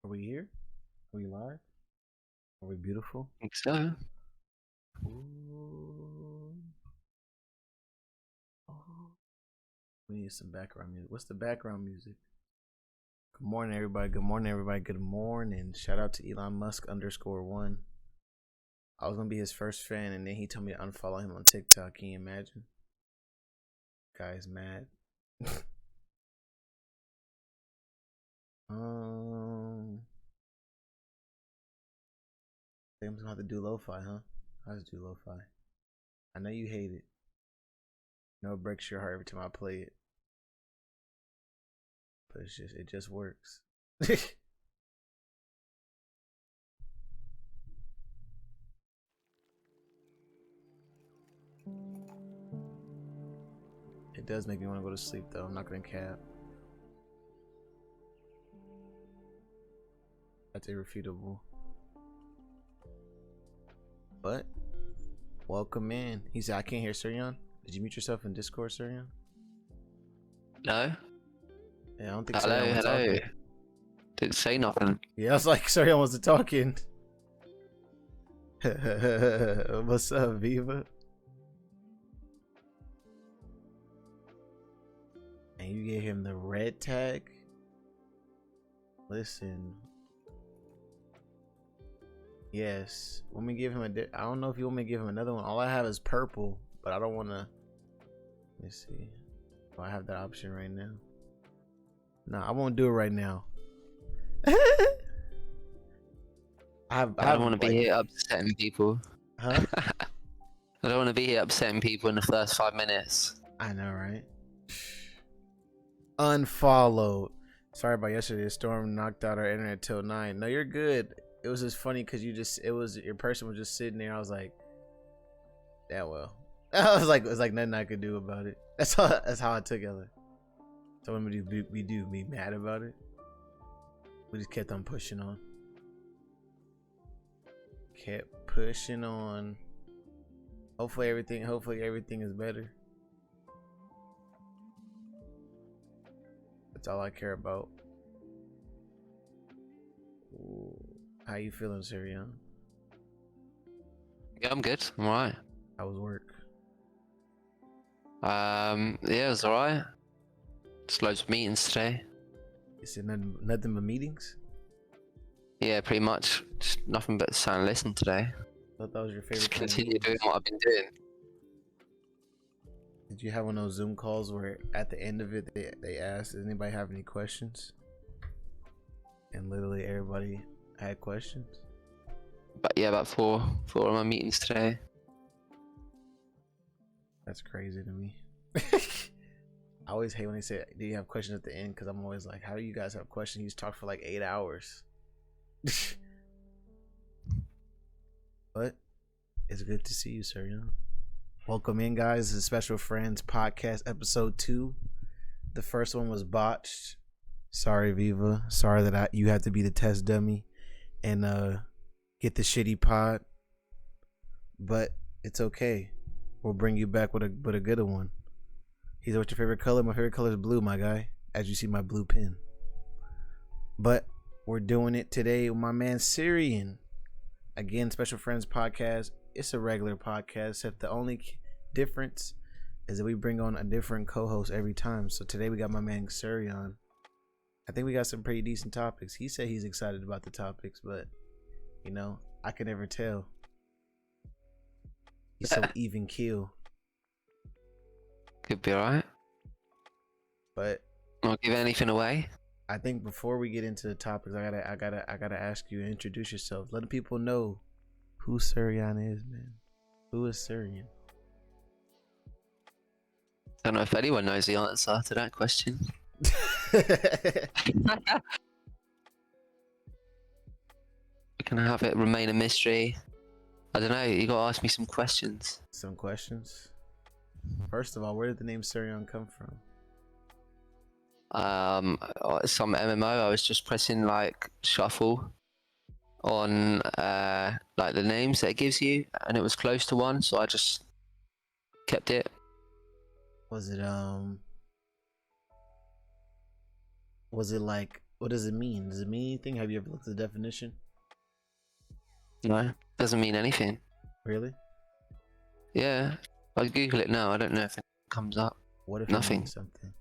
Are we here? Are we live? Are we beautiful? I think so. Ooh. Oh. We need some background music. What's the background music? Good morning, everybody. Good morning, everybody. Good morning. Shout out to Elon Musk _1. I was gonna be his first fan, and then he told me to unfollow him on TikTok. Can you imagine? Guy's mad. I'm gonna have to do lo-fi, huh? I'll just do lo-fi. I know you hate it. No, it breaks your heart every time I play it. But it just works. It does make me want to go to sleep though. I'm not gonna cap. That's irrefutable. But welcome in. He said, I can't hear Tsurion. Did you mute yourself in Discord, Tsurion? No. Yeah, I don't think Hello, Tsurion was hello. talking. Didn't say nothing. Yeah, I was like, Tsurion wasn't talking. What's up, Viva? And you gave him the red tag? Listen. Yes. Want me to give him I don't know if you want me to give him another one. All I have is purple, but I don't want to. Let me see. Do I have that option right now? No, I won't do it right now. I don't want to be here upsetting people. Huh? I don't want to be here upsetting people in the first 5 minutes. I know, right? Unfollowed. Sorry about yesterday. The storm knocked out our internet till 9. No, you're good. It was just funny because your person was just sitting there. I was like, yeah, well. I was like, it was like nothing I could do about it. That's how I took it. So when we be mad about it. We just kept on pushing on. Kept pushing on. Hopefully everything is better. That's all I care about. Ooh. How you feeling, Tsurion? Yeah, I'm good. I'm alright. How was work? Yeah, it was alright. Just loads of meetings today. You said nothing but meetings? Yeah, pretty much. Just nothing but sit and listen today. I thought that was your favorite Just kind of continue doing meetings. what I've been doing. Did you have one of those Zoom calls where at the end of it they asked, does anybody have any questions? And literally everybody had questions? But yeah, about four of my meetings today. That's crazy to me. I always hate when they say, do you have questions at the end? Because I'm always like, how do you guys have questions? You just talk for like 8 hours. But it's good to see you, Tsurion. Welcome in, guys. This is Special Friends Podcast episode 2. The first one was botched. Sorry, Viva. Sorry that you had to be the test dummy and get the shitty pod. But it's okay. We'll bring you back with a good one. He said, what's your favorite color? My favorite color is blue, my guy. As you see my blue pin. But we're doing it today with my man Tsurion. Again, Special Friends Podcast. It's a regular podcast, except the only difference is that we bring on a different co-host every time. So today we got my man Tsurion. I think we got some pretty decent topics. He said he's excited about the topics, but you know, I can never tell. He's so even keel. Could be alright. But Not give anything away. I think before we get into the topics, I gotta ask you to introduce yourself. Let the people know who Tsurion is, man. Who is Tsurion? I don't know if anyone knows the answer to that question. We can have it remain a mystery. I don't know, you gotta ask me some questions. Some questions. First of all, where did the name Tsurion come from? Some MMO, I was just pressing like shuffle on like the names that it gives you, and it was close to one, so I just kept it. Was it What does it mean? Does it mean anything? Have you ever looked at the definition? No, doesn't mean anything. Really? Yeah, I'll Google it now. I don't know if it comes up. What if it Nothing. means something?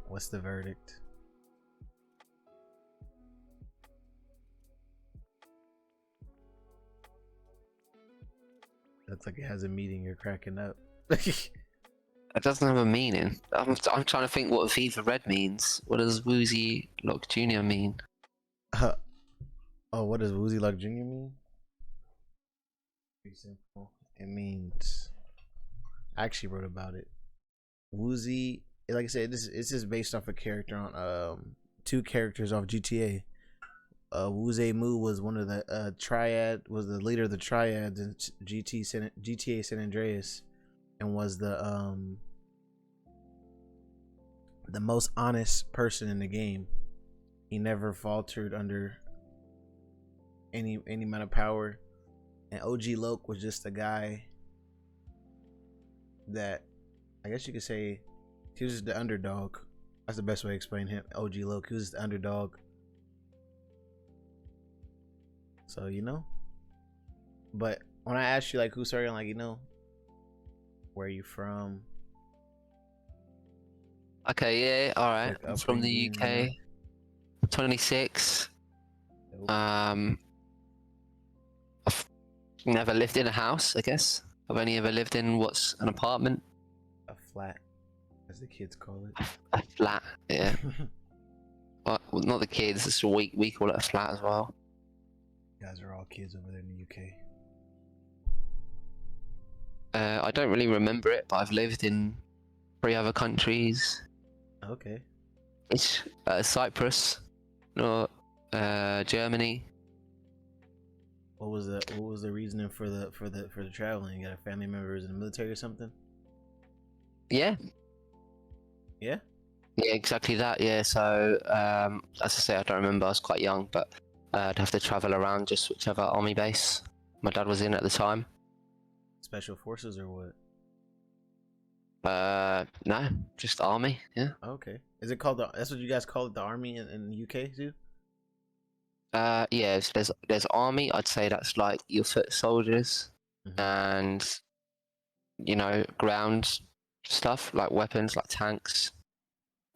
What's the verdict? Looks like it has a meaning. You're cracking up. It doesn't have a meaning. I'm trying to think what Viva Red means. What does Woozy Lock Jr. mean? Oh, what does Woozy Luck Jr. mean? Pretty simple. It means, I actually wrote about it. Woozy, like I said, this is based off a character on two characters off GTA. Woozy Moo was one of the was the leader of the triads in GTA San Andreas, and was the most honest person in the game. He never faltered under any amount of power. And OG Loke was just a guy that, I guess you could say, he was just the underdog. That's the best way to explain him. OG Loke, he was just the underdog. So, you know. But when I asked you, like, who's Tsurion, like, you know, where are you from? Okay, yeah, alright. Like, I'm from the UK. 26. Nope. I've never lived in a house, I guess. I've only ever lived in what's an apartment. A flat, as the kids call it. A flat, yeah. Well, not the kids, it's we call it a flat as well. You guys are all kids over there in the UK. I don't really remember it, but I've lived in 3 other countries. Okay. It's Cyprus, no, Germany. What was the reasoning for the traveling? You got a family members in the military or something? Yeah. Yeah? Yeah, exactly that. Yeah. So, as I say, I don't remember. I was quite young, but I'd have to travel around just whichever army base my dad was in at the time. Special forces or what? No, just army. Yeah. Okay. Is it called that's what you guys call it, the army in the UK too? Yeah. There's army. I'd say that's like your foot soldiers, Mm-hmm. and ground stuff like weapons, like tanks.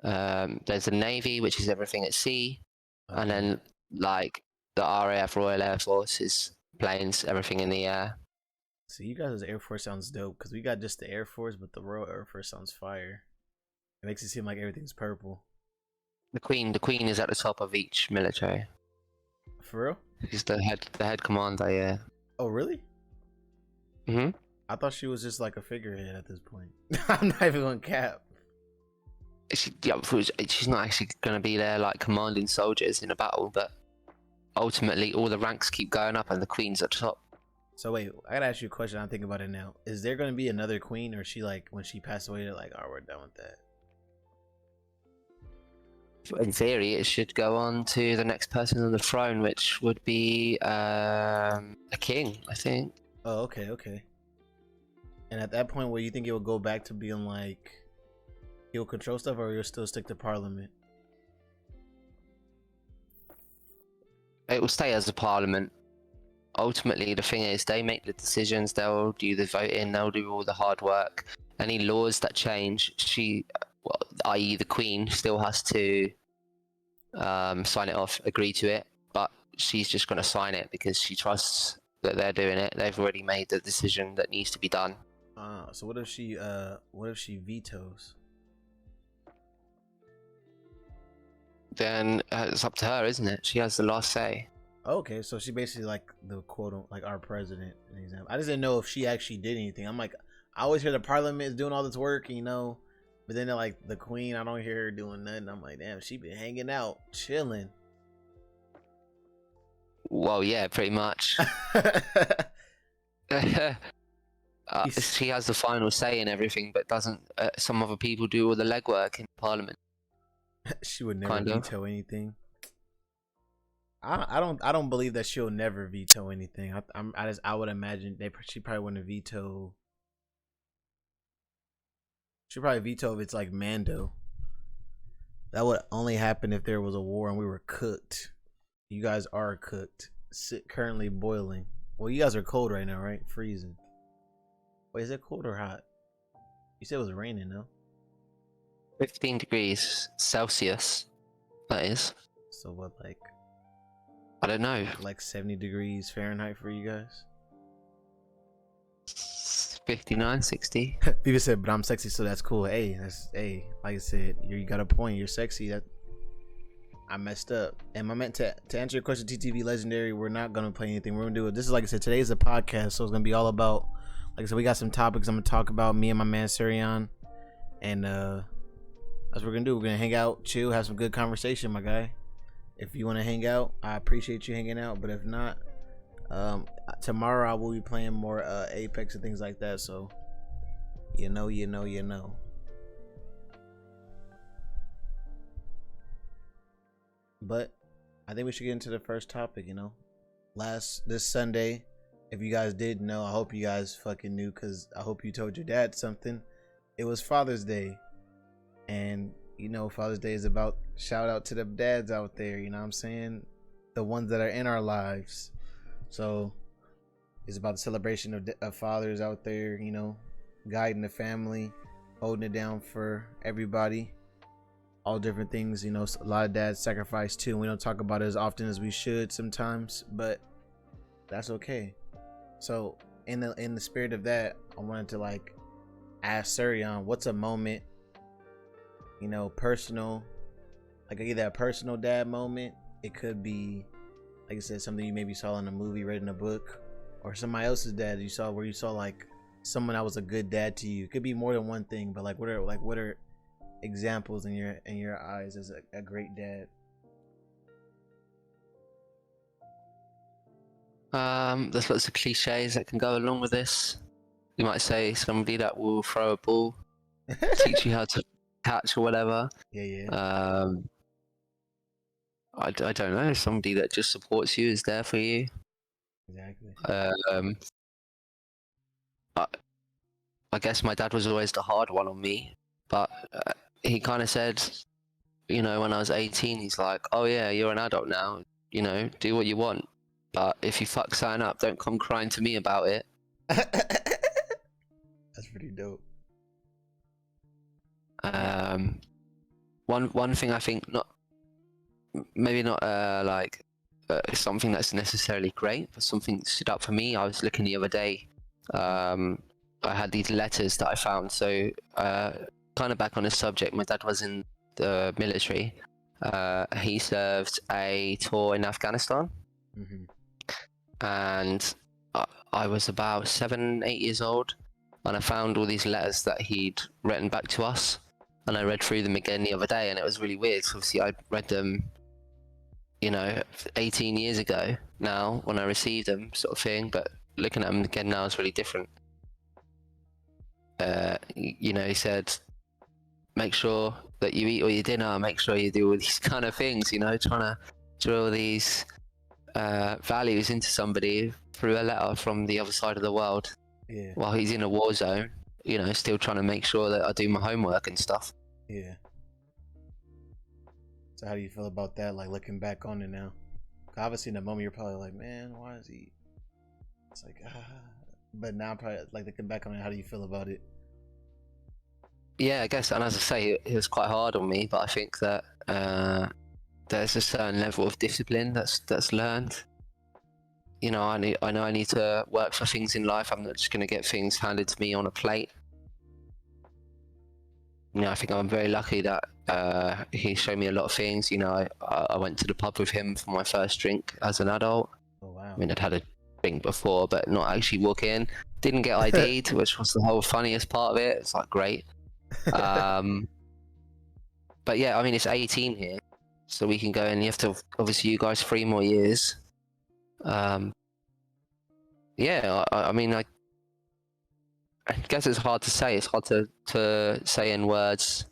There's the navy, which is everything at sea, Okay. and then like the RAF, Royal Air Force, is planes, everything in the air. So you guys' Air Force sounds dope, because we got just the Air Force, but the Royal Air Force sounds fire. It makes it seem like everything's purple. The Queen is at the top of each military. For real? She's the head commander. Yeah. Oh, really? Mhm. I thought she was just like a figurehead at this point. I'm not even gonna cap. She's not actually going to be there like commanding soldiers in a battle, but ultimately all the ranks keep going up and the Queen's at the top. So wait, I gotta ask you a question. I'm thinking about it now. Is there gonna be another queen, or is she like, when she passed away, they're like, oh, we're done with that? In theory, it should go on to the next person on the throne, which would be a king, I think. Oh, okay. And at that point, will you think it will go back to being like, he'll control stuff, or he'll still stick to parliament? It will stay as a parliament. Ultimately, the thing is, they make the decisions, they'll do the voting, they'll do all the hard work. Any laws that change, i.e. the Queen, still has to sign it off, agree to it, but she's just going to sign it because she trusts that they're doing it. They've already made the decision that needs to be done. So what if she vetoes? Then it's up to her, isn't it? She has the last say. Okay, so she basically like the quote, like our president, an example. I just didn't know if she actually did anything. I'm like, I always hear the parliament is doing all this work, but then they're like, the Queen, I don't hear her doing nothing. I'm like, damn, she been hanging out, chilling. Well, yeah, pretty much. She has the final say in everything, but doesn't some other people do all the legwork in Parliament? She would never veto anything. I don't believe that she'll never veto anything. I would imagine she probably wouldn't veto Should probably veto if it's like Mando. That would only happen if there was a war and we were cooked. You guys are cooked. Currently boiling. Well, you guys are cold right now, right? Freezing. Wait, is it cold or hot? You said it was raining, no? 15 degrees Celsius, that is. So what, like? I don't know. Like 70 degrees Fahrenheit for you guys? 59, 60. People said, but I'm sexy, so that's cool. Hey, like I said, you got a point. You're sexy. That I messed up. And I meant to answer your question, TTV Legendary, we're not gonna play anything. We're gonna do it. This is, like I said, today's a podcast, so it's gonna be all about, like I said, we got some topics I'm gonna talk about, me and my man Tsurion. And that's what we're gonna do. We're gonna hang out, chill, have some good conversation, my guy. If you wanna hang out, I appreciate you hanging out. But if not, tomorrow I will be playing more Apex and things like that. So you know. But I think we should get into the first topic. This Sunday, if you guys did know, I hope you guys fucking knew, because I hope you told your dad something. It was Father's Day, and Father's Day is about shout out to the dads out there. You know what I'm saying? The ones that are in our lives. So it's about the celebration of fathers out there, guiding the family, holding it down for everybody, all different things. A lot of dads sacrifice too, and we don't talk about it as often as we should sometimes, but that's okay. So in the spirit of that, I wanted to ask Tsurion, what's a moment, personal, like either a personal dad moment, it could be, like I said, something you maybe saw in a movie, read in a book, or somebody else's dad you saw, where you saw like someone that was a good dad to you. It could be more than one thing, but what are examples in your eyes as a great dad? There's lots of cliches that can go along with this. You might say somebody that will throw a ball, teach you how to catch or whatever. Yeah. I don't know, somebody that just supports you, is there for you. Exactly. I guess my dad was always the hard one on me, but he kind of said, when I was 18, he's like, oh yeah, you're an adult now, do what you want, but if you fuck something up, don't come crying to me about it. That's pretty dope. One thing I think, maybe not something that's necessarily great, but something that stood up for me. I was looking the other day, I had these letters that I found. So kind of back on this subject, my dad was in the military. He served a tour in Afghanistan. Mm-hmm. And I was about 7, 8 years old, and I found all these letters that he'd written back to us, and I read through them again the other day, and it was really weird. So obviously I read them 18 years ago now when I received them, sort of thing, but looking at them again now is really different. He said, make sure that you eat all your dinner, make sure you do all these kind of things, trying to drill these values into somebody through a letter from the other side of the world. Yeah. While he's in a war zone, still trying to make sure that I do my homework and stuff. Yeah. So how do you feel about that, looking back on it now? Obviously in the moment you're probably like, man, why is he, it's like, but now probably looking back on it, how do you feel about it? Yeah, I guess, and as I say, it was quite hard on me, but I think that there's a certain level of discipline that's learned. I know I need to work for things in life. I'm not just going to get things handed to me on a plate. I think I'm very lucky that he showed me a lot of things. I went to the pub with him for my first drink as an adult. Oh wow. I mean, I'd had a drink before, but not actually walk in. Didn't get ID'd, which was the whole funniest part of it. It's great. But yeah, I mean, it's 18 here, so we can go in. You have to, obviously, you guys 3 more years. Yeah, I mean, I guess it's hard to say. It's hard to say in words.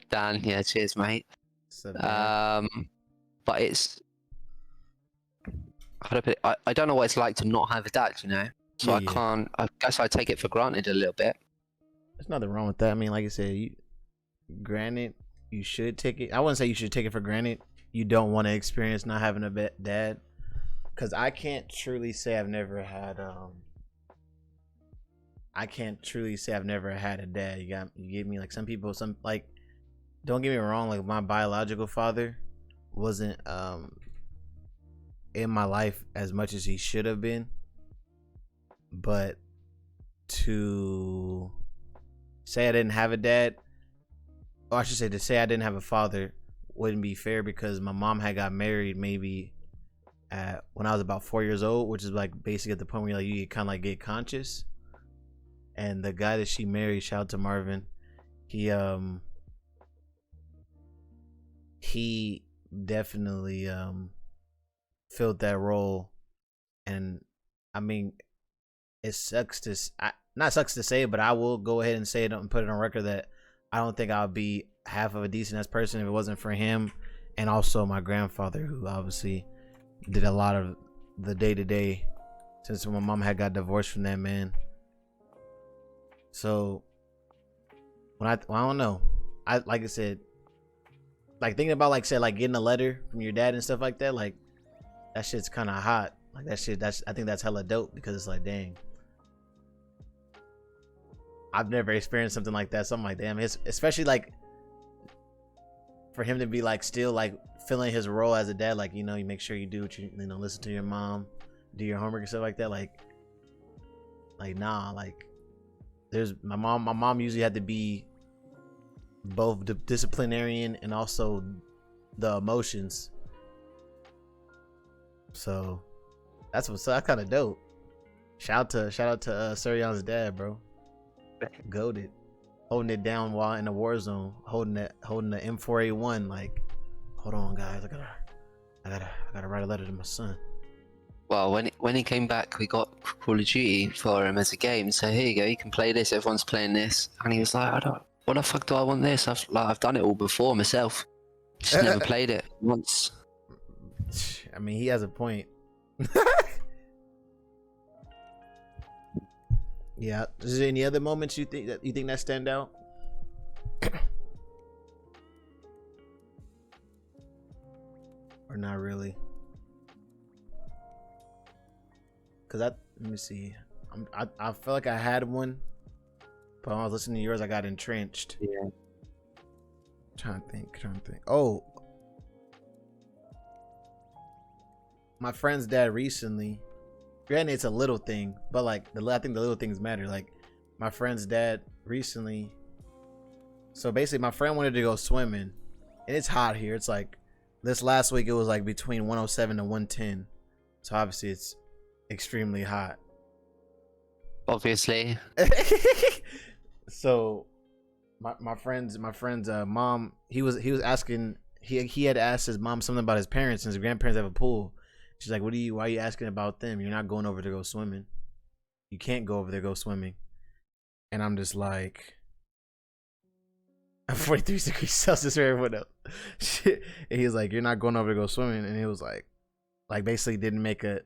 Dan, yeah, cheers, mate. But it's, I don't know what it's like to not have a dad, So Yeah, I can't. I guess I take it for granted a little bit. there's nothing wrong with that. I mean, like I said, granted, you should take it. I wouldn't say you should take it for granted. You don't want to experience not having a dad, because I can't truly say I've never had I can't truly say I've never had a dad. You gave me like some people, some like, don't get me wrong, like my biological father wasn't in my life as much as he should have been, but to say I didn't have a dad, or I should say to say I didn't have a father, wouldn't be fair, because my mom had got married maybe at when I was about 4 years old, which is like basically at the point where like you kind of like get conscious. And the guy that she married, shout out to Marvin, he definitely filled that role. And I mean, it sucks to not sucks to say, but I will go ahead and say it and put it on record that I don't think I would be half of a decent ass person if it wasn't for him, and also my grandfather, who obviously did a lot of the day to day since my mom had got divorced from that man. So I don't know. I like I said, like thinking about like said like getting a letter from your dad and stuff like that, like that shit's kind of hot. Like that shit, I think that's hella dope, because it's like, dang, I've never experienced something like that. So I'm like, damn, it's especially like for him to be like still like filling his role as a dad, like, you know, you make sure you do what you know, listen to your mom, do your homework and stuff like that. Like nah, like there's my mom usually had to be both the disciplinarian and also the emotions. So that's kind of dope. Shout out to Tsurion's dad, bro. Goated, holding it down while in the war zone, holding the M4A1. Like, hold on, guys, I gotta write a letter to my son. Well, when he came back, we got Call of Duty for him as a game. So here you go, you can play this. Everyone's playing this, and he was like, What the fuck do I want this? I've done it all before myself. Just never played it once. I mean, he has a point. Yeah. Is there any other moments you think that stand out? Or not really? Cause let me see. I feel like I had one, but when I was listening to yours, I got entrenched. Yeah. Trying to think. Oh, my friend's dad recently. Granted, it's a little thing, but like I think the little things matter. Like my friend's dad recently. So basically, my friend wanted to go swimming, and it's hot here. It's like this last week it was like between 107 to 110. So obviously it's extremely hot. Obviously. So my friend's mom, he was asking, he had asked his mom something about his parents, and his grandparents have a pool. She's like, why are you asking about them? You're not going over to go swimming. You can't go over there go swimming. And I'm just like, 43 degrees Celsius for everyone else. Shit. And he was like, you're not going over to go swimming. And he was like basically didn't make a,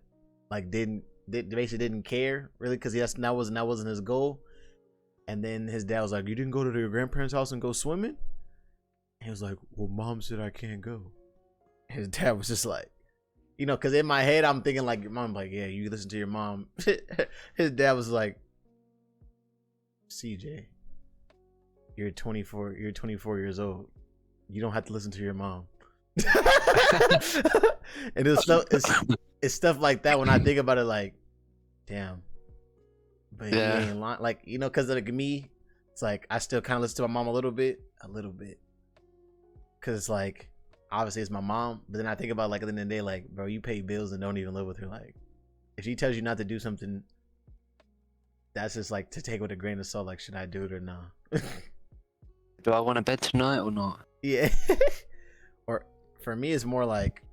like basically didn't care really, because that wasn't his goal. And then his dad was like, you didn't go to your grandparents' house and go swimming? And he was like, well, mom said I can't go. And his dad was just like, you know, because in my head I'm thinking like, your mom, like, yeah, you listen to your mom. His dad was like, CJ, you're 24 years old. You don't have to listen to your mom. And it's stuff like that when I think about it, like, damn. But yeah, he ain't lying. Like, you know, because like me, it's like I still kind of listen to my mom a little bit, because it's like, obviously it's my mom, but then I think about like at the end of the day, like, bro, you pay bills and don't even live with her. Like, if she tells you not to do something, that's just like to take with a grain of salt. Like, should I do it or not? Do I want a bed tonight or not? Yeah. Or for me, it's more like,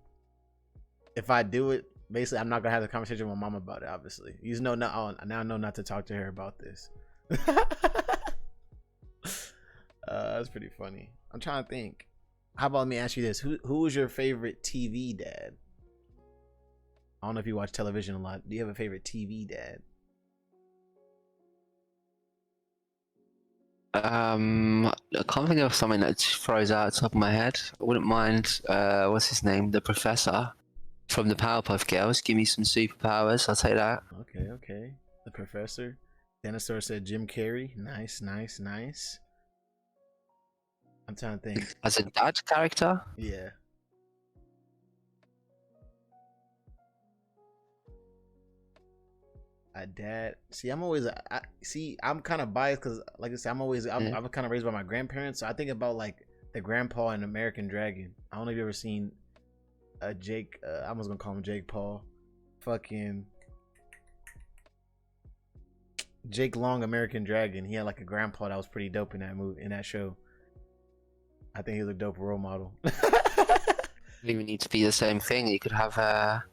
if I do it, basically I'm not gonna have the conversation with my mom about it. Obviously, you know, now I know not to talk to her about this. That's pretty funny. I'm trying to think. How about, let me ask you this: who was your favorite TV dad? I don't know if you watch television a lot. Do you have a favorite TV dad? I can't think of something that throws out the top of my head. I wouldn't mind. What's his name? The professor from the Powerpuff Girls. Give me some superpowers. I'll take that. Okay. The professor. Dinosaur said Jim Carrey. Nice. I'm trying to think. As a dad character. Yeah. A dad. See, I'm kind of biased because, like I said, I'm kind of raised by my grandparents. So I think about like the grandpa in American Dragon. I don't know if you ever seen Jake. I was gonna call him Jake Paul. Fucking Jake Long, American Dragon. He had like a grandpa that was pretty dope in that movie, in that show. I think he was a dope role model. Don't even need to be the same thing. You could have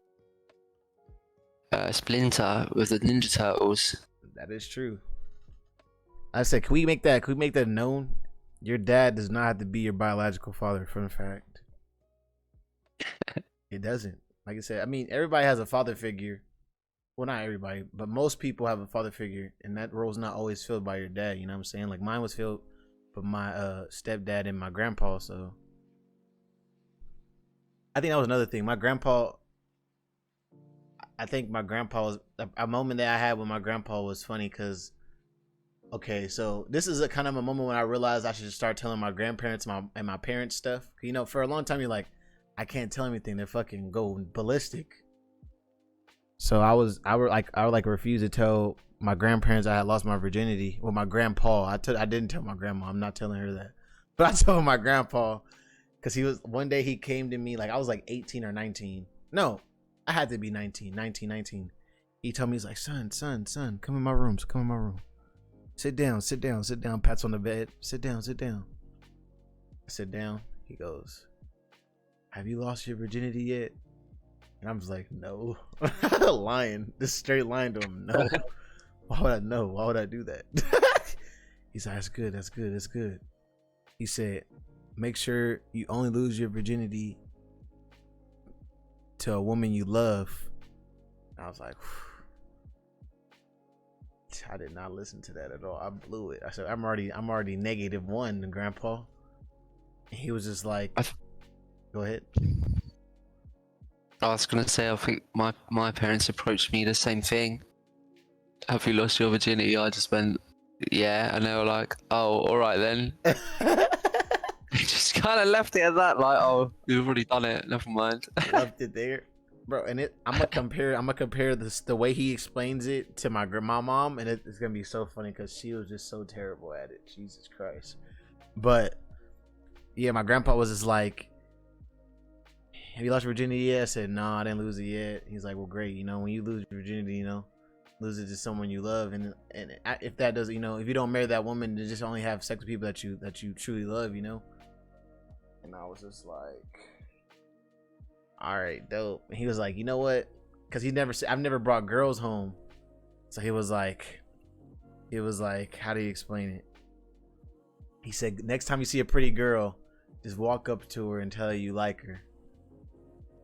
Splinter with the Ninja Turtles. That is true. I said, can we make that known? Your dad does not have to be your biological father. Fun fact. It doesn't. Like I said, I mean, everybody has a father figure. Well, not everybody, but most people have a father figure, and that role's not always filled by your dad. You know what I'm saying? Like mine was filled by my stepdad and my grandpa. So I think that was another thing. My grandpa. I think my grandpa was a moment that I had with my grandpa was funny because, okay, so this is a kind of a moment when I realized I should just start telling my grandparents and my parents stuff. You know, for a long time you're like, I can't tell anything. They're fucking go ballistic. So I would refuse to tell my grandparents I had lost my virginity. Well, my grandpa, I didn't tell my grandma. I'm not telling her that, but I told my grandpa because one day he came to me like I was like 18 or 19. No. I had to be 19. He told me, he's like, son, come in my room. Sit down. Pats on the bed. Sit down. I sit down. He goes, have you lost your virginity yet? And I'm just like, no. Lying. Just straight lying to him. No. Why would I know? Why would I do that? He's like, that's good. He said, make sure you only lose your virginity to a woman you love. I was like, I did not listen to that at all. I blew it. I said, I'm already -1, grandpa. And he was just like, go ahead. I was gonna say, I think my parents approached me the same thing. Have you lost your virginity? I just went, yeah, and they were like, oh, all right then. Just kind of left it at that, like, oh, you've already done it. Never mind. Left it there, bro. And I'm gonna compare this the way he explains it to my mom, and it's gonna be so funny because she was just so terrible at it. Jesus Christ. But yeah, my grandpa was just like, have you lost your virginity yet? I said, no, I didn't lose it yet. He's like, well, great. You know, when you lose your virginity, you know, lose it to someone you love, and if that doesn't, you know, if you don't marry that woman, then just only have sex with people that you truly love, you know. And I was just like, all right, dope. And he was like, you know what? Because I've never brought girls home. So he was like, how do you explain it? He said, next time you see a pretty girl, just walk up to her and tell her you like her.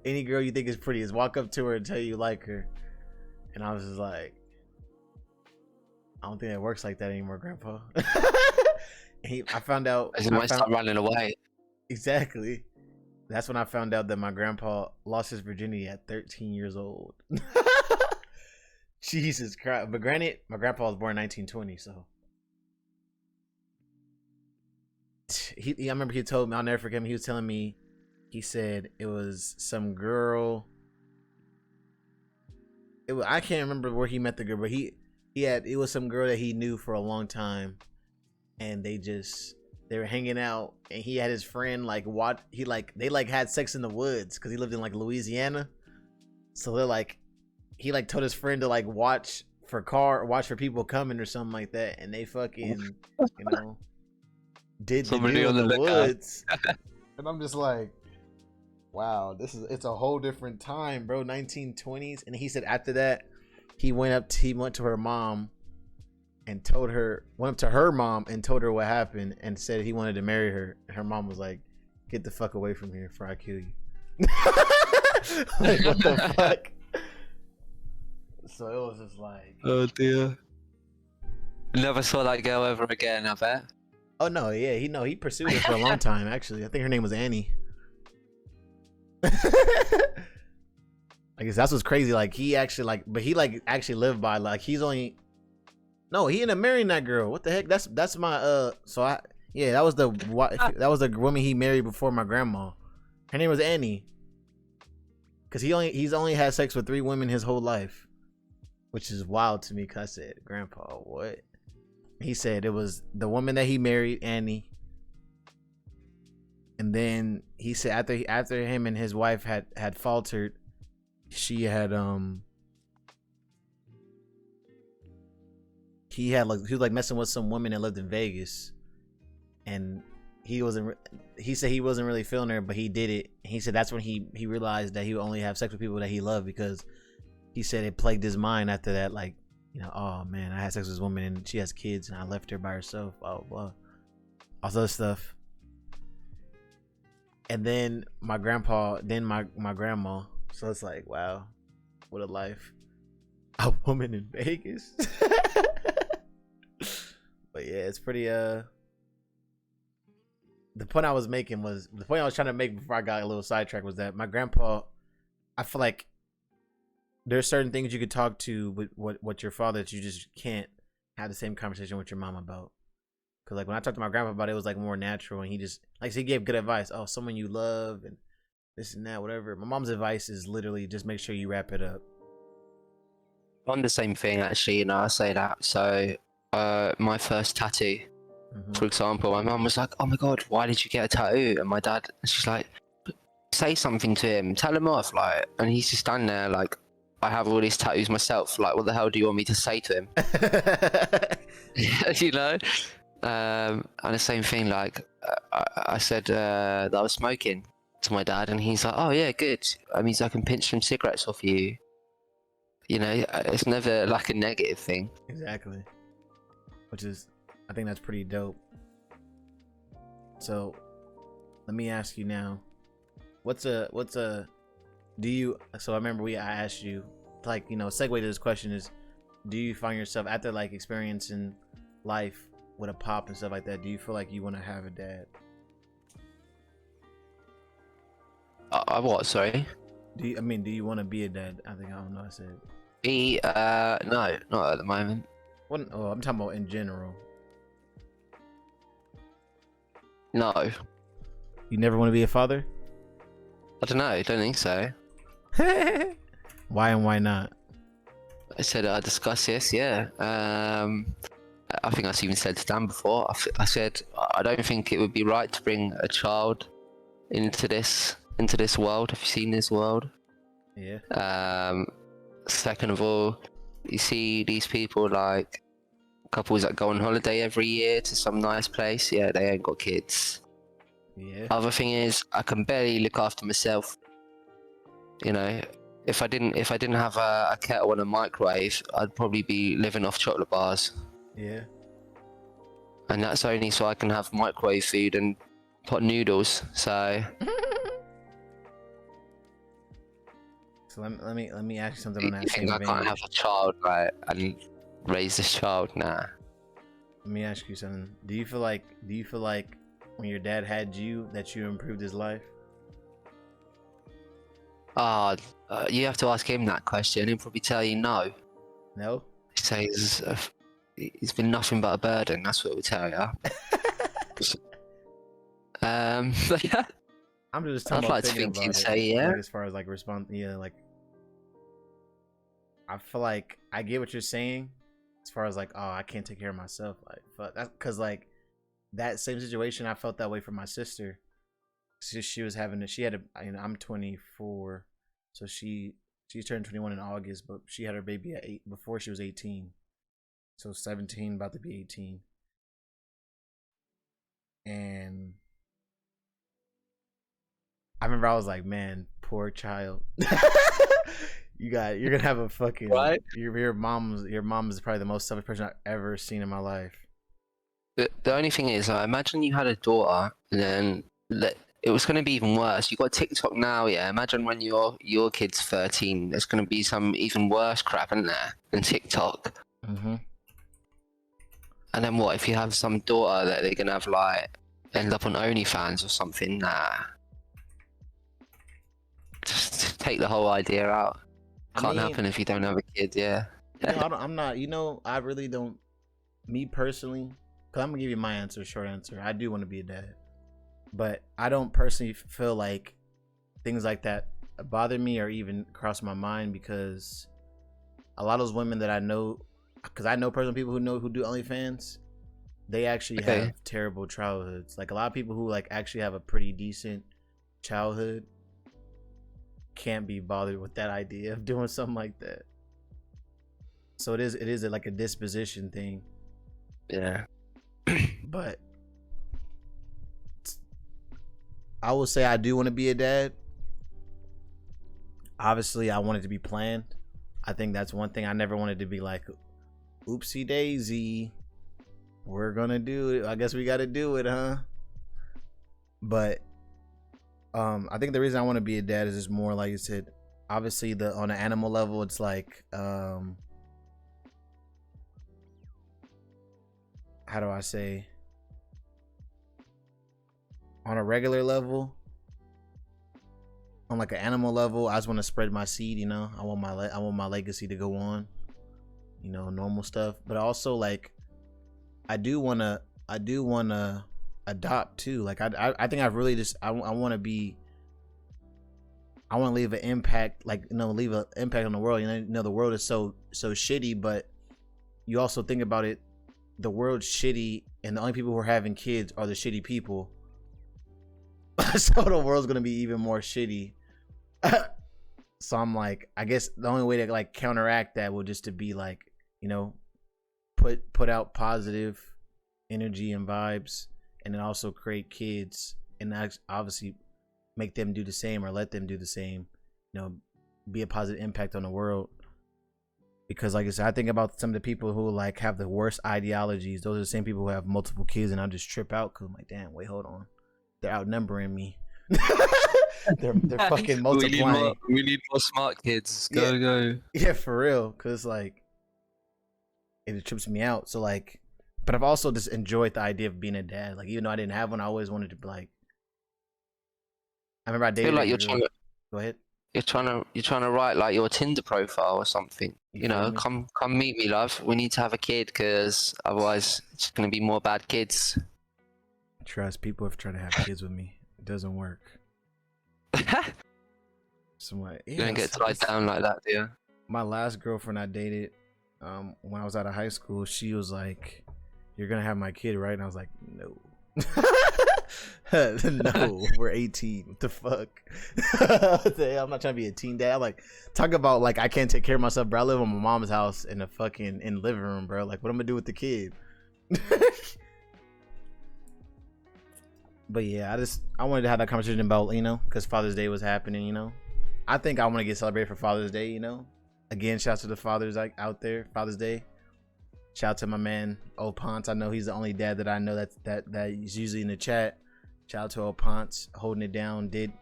Any girl you think is pretty, just walk up to her and tell you like her. And I was just like, I don't think it works like that anymore, Grandpa. I found out. I might start running away. Exactly. That's when I found out that my grandpa lost his virginity at 13 years old. Jesus Christ. But granted, my grandpa was born in 1920, so. I remember he told me, I'll never forget him, he was telling me, he said it was some girl. I can't remember where he met the girl, but it was some girl that he knew for a long time. And they were hanging out, and he had his friend they had sex in the woods because he lived in like Louisiana. So he told his friend to watch for people coming or something like that, and they fucking did Somebody the deal in the lookout. woods. And I'm just like, wow, it's a whole different time, bro. 1920s. And he said after that he went to her mom and went up to her mom and told her what happened and said he wanted to marry her. And her mom was like, get the fuck away from here before I kill you. Like, what the fuck? So it was just like, Oh dear. Never saw that girl ever again, I bet. Oh no, yeah, he pursued her for a long time. Actually, I think her name was Annie. I guess that's what's crazy. Like he actually but he actually lived by he's only no, he ended up marrying that girl. What the heck? That's my So that was the woman he married before my grandma. Her name was Annie. Cause he's only had sex with 3 women his whole life, which is wild to me. Cause I said, Grandpa, what? He said it was the woman that he married, Annie. And then he said after him and his wife had faltered, he was messing with some woman that lived in Vegas, and he said he wasn't really feeling her, but he did it. He said that's when he realized that he would only have sex with people that he loved, because he said it plagued his mind after that, like, oh man, I had sex with this woman and she has kids and I left her by herself, blah blah blah, all this stuff. And then my grandpa, then my grandma. So it's like, wow, what a life. A woman in Vegas. But yeah, it's pretty the point I was trying to make before I got a little sidetracked was that my grandpa, I feel like there's certain things you could talk to with what your father that you just can't have the same conversation with your mom about. Cause like when I talked to my grandpa about it, it was like more natural, and he just he gave good advice. Oh, someone you love and this and that, whatever. My mom's advice is literally just make sure you wrap it up. On the same thing, actually, I say that. So, my first tattoo, for example, my mum was like, "Oh my god, why did you get a tattoo?" And my dad, she's like, "Say something to him, tell him off." Like, and he's just standing there like, "I have all these tattoos myself. Like, what the hell do you want me to say to him?" And the same thing, like, I said that I was smoking to my dad, and he's like, "Oh yeah, good. That means I can pinch some cigarettes off you." It's never like a negative thing. Exactly. Which is, I think that's pretty dope. So, let me ask you now, so I remember I asked you, like, segue to this question is, do you find yourself after like experiencing life with a pop and stuff like that, do you feel like you want to have a dad? What? Sorry. Do you want to be a dad? I don't know. I said. No, not at the moment. I'm talking about in general. No. You never want to be a father? I don't know. I don't think so. Why and why not? I said I discussed this. Yeah. I think I even said to Dan before. I said I don't think it would be right to bring a child into this world. Have you seen this world? Yeah. Second of all, you see these people like couples that go on holiday every year to some nice place. Yeah, they ain't got kids. Yeah. Other thing is, I can barely look after myself. If I didn't have a kettle and a microwave, I'd probably be living off chocolate bars. Yeah. And that's only so I can have microwave food and pot noodles. So. So let me ask you something on that You same think I can't have a child, right, and raise this child? Nah. Let me ask you something. Do you feel like when your dad had you that you improved his life? You have to ask him that question. He'll probably tell you no. No? He says he's been nothing but a burden. That's what he'll tell you. But yeah. I'm just I'd like to think he'd say yeah. Like, as far as like respond, yeah, like I feel like I get what you're saying. As far as like, oh, I can't take care of myself, like, fuck, that's because like that same situation, I felt that way for my sister. She was having she had I'm 24, so she turned 21 in August, but she had her baby at 8 before she was 18, so 17, about to be 18, and I remember I was like, man, poor child. You're gonna have a fucking right? Your mom is probably the most selfish person I've ever seen in my life. The only thing is, I imagine you had a daughter, and then it was going to be even worse. You got TikTok now, yeah. Imagine when your kid's 13, there's going to be some even worse crap in there than TikTok. Mm-hmm. And then what if you have some daughter that they're gonna have like end up on OnlyFans or something? Nah. Just take the whole idea out. I Can't mean, happen if you don't have a kid, yeah. I'm not. I really don't. Me personally, because I'm gonna give you my answer, short answer. I do want to be a dad, but I don't personally feel like things like that bother me or even cross my mind, because a lot of those women that I know, because I know personal people who do OnlyFans, they actually have terrible childhoods. Like a lot of people who like actually have a pretty decent childhood can't be bothered with that idea of doing something like that. So it is like a disposition thing. Yeah. But I will say I do want to be a dad. Obviously, I want it to be planned. I think that's one thing. I never wanted to be like, oopsie daisy, we're gonna do it. I guess we got to do it, huh? But I think the reason I want to be a dad is just more like you said. Obviously, on an animal level, it's like how do I say? On a regular level, on like an animal level, I just want to spread my seed. I want my legacy to go on. Normal stuff. But also like, I do wanna adopt too. Like I think I've really just I want to leave an impact. Like leave an impact on the world. The world is so shitty, but you also think about it. The world's shitty, and the only people who are having kids are the shitty people. So the world's gonna be even more shitty. So I'm like, I guess the only way to like counteract that will just to be like, put out positive energy and vibes, and then also create kids, and obviously make them do the same or let them do the same. Be a positive impact on the world. Because like I said, I think about some of the people who like have the worst ideologies. Those are the same people who have multiple kids, and I just trip out because I'm like, damn, wait, hold on, they're outnumbering me. they're fucking multiplying. We need more smart kids. Go. Yeah, for real. Because like, it trips me out. So like, but I've also just enjoyed the idea of being a dad. Like, even though I didn't have one, I always wanted to be like. I remember I dated. I feel like you're trying to. Go ahead. You're trying to write like your Tinder profile or something. Come meet me, love. We need to have a kid, because otherwise it's gonna be more bad kids. Trust, people have tried to have kids with me. It doesn't work. You don't get tied down like that, do you? My last girlfriend I dated, when I was out of high school, she was like, "You're gonna have my kid, right?" And I was like, "No." No, we're 18. What the fuck? I'm not trying to be a teen dad. I'm like, talk about like I can't take care of myself, bro. I live in my mom's house in the living room, bro. Like, what I'm gonna do with the kid? But yeah, I wanted to have that conversation about, because Father's Day was happening. I think I want to get celebrated for Father's Day. Again, shout out to the fathers out there. Father's Day. Shout out to my man Old Ponce. I know he's the only dad that I know that is usually in the chat. Shout out to Old Ponce, holding it down, did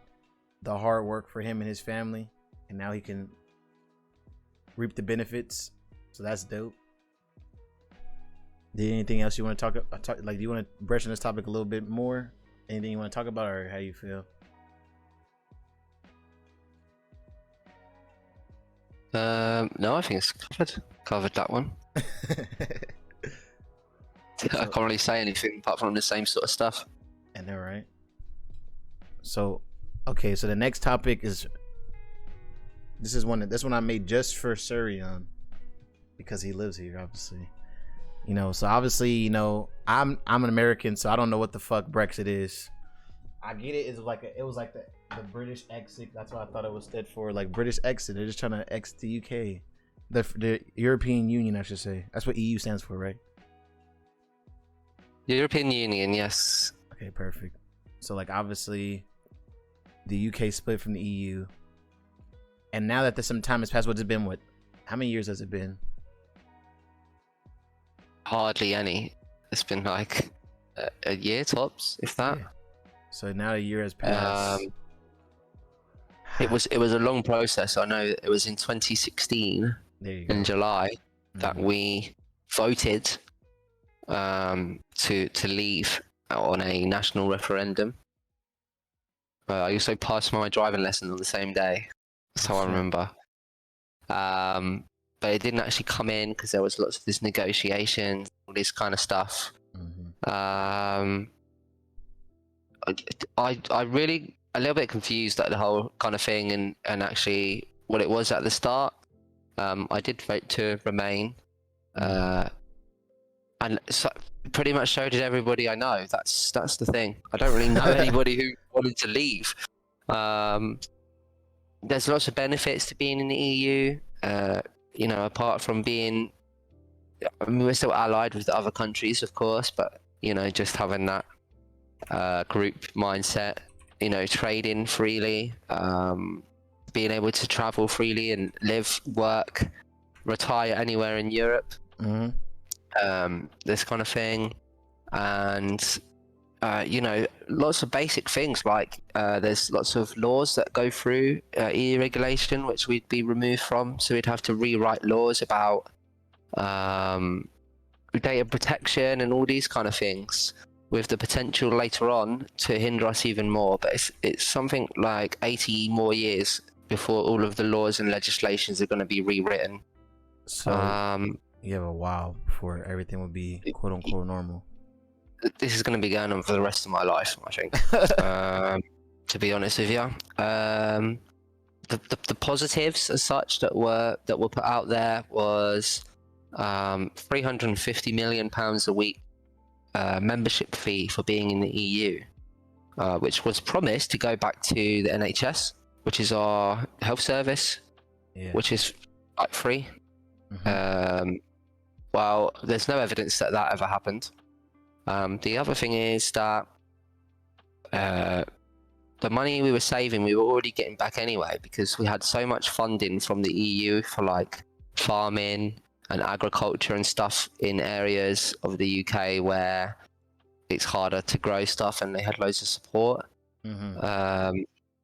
the hard work for him and his family, and now he can reap the benefits. So that's dope. Did anything else you want to talk like? Do you want to brush on this topic a little bit more? Anything you want to talk about, or how you feel? No, I think it's covered that one. I can't really say anything apart from the same sort of stuff. I know, right? So, okay, so the next topic is this one I made just for Tsurion, because he lives here, obviously. So obviously, I'm an American, so I don't know what the fuck Brexit is. I get it. It was like the British exit. That's what I thought it was stood for, like British exit. They're just trying to exit the UK, the European Union, I should say. That's what EU stands for, right? European Union, yes. Okay, perfect. So like obviously, the UK split from the EU, and now that some time has passed, what's it been? How many years has it been? Hardly any. It's been like a year tops, if that. Yeah. So now a year has passed. It was a long process. I know it was in 2016 in July that we voted to leave on a national referendum. I also passed my driving lesson on the same day, so I remember. But it didn't actually come in because there was lots of this negotiations, all this kind of stuff. I really a little bit confused at the whole kind of thing and actually what it was at the start. I did vote to remain, and so pretty much so did everybody I know. That's the thing. I don't really know anybody who wanted to leave. There's lots of benefits to being in the EU. You know, apart from being, I mean, we're still allied with the other countries, of course, but you know, just having that group mindset, you know, trading freely, being able to travel freely and live, work, retire anywhere in Europe, this kind of thing, and you know, lots of basic things like there's lots of laws that go through EU regulation which we'd be removed from, so we'd have to rewrite laws about data protection and all these kind of things, with the potential later on to hinder us even more. But it's something like 80 more years before all of the laws and legislations are going to be rewritten. So you have a while before everything will be quote unquote normal. This is going to be going on for the rest of my life, I think. To be honest with you, the positives as such that were put out there was £350 million a week membership fee for being in the EU, which was promised to go back to the NHS, which is our health service, which is like free. Well, there's no evidence that ever happened. The other thing is that the money we were saving, we were already getting back anyway, because we had so much funding from the EU for like farming and agriculture and stuff in areas of the UK where it's harder to grow stuff, and they had loads of support.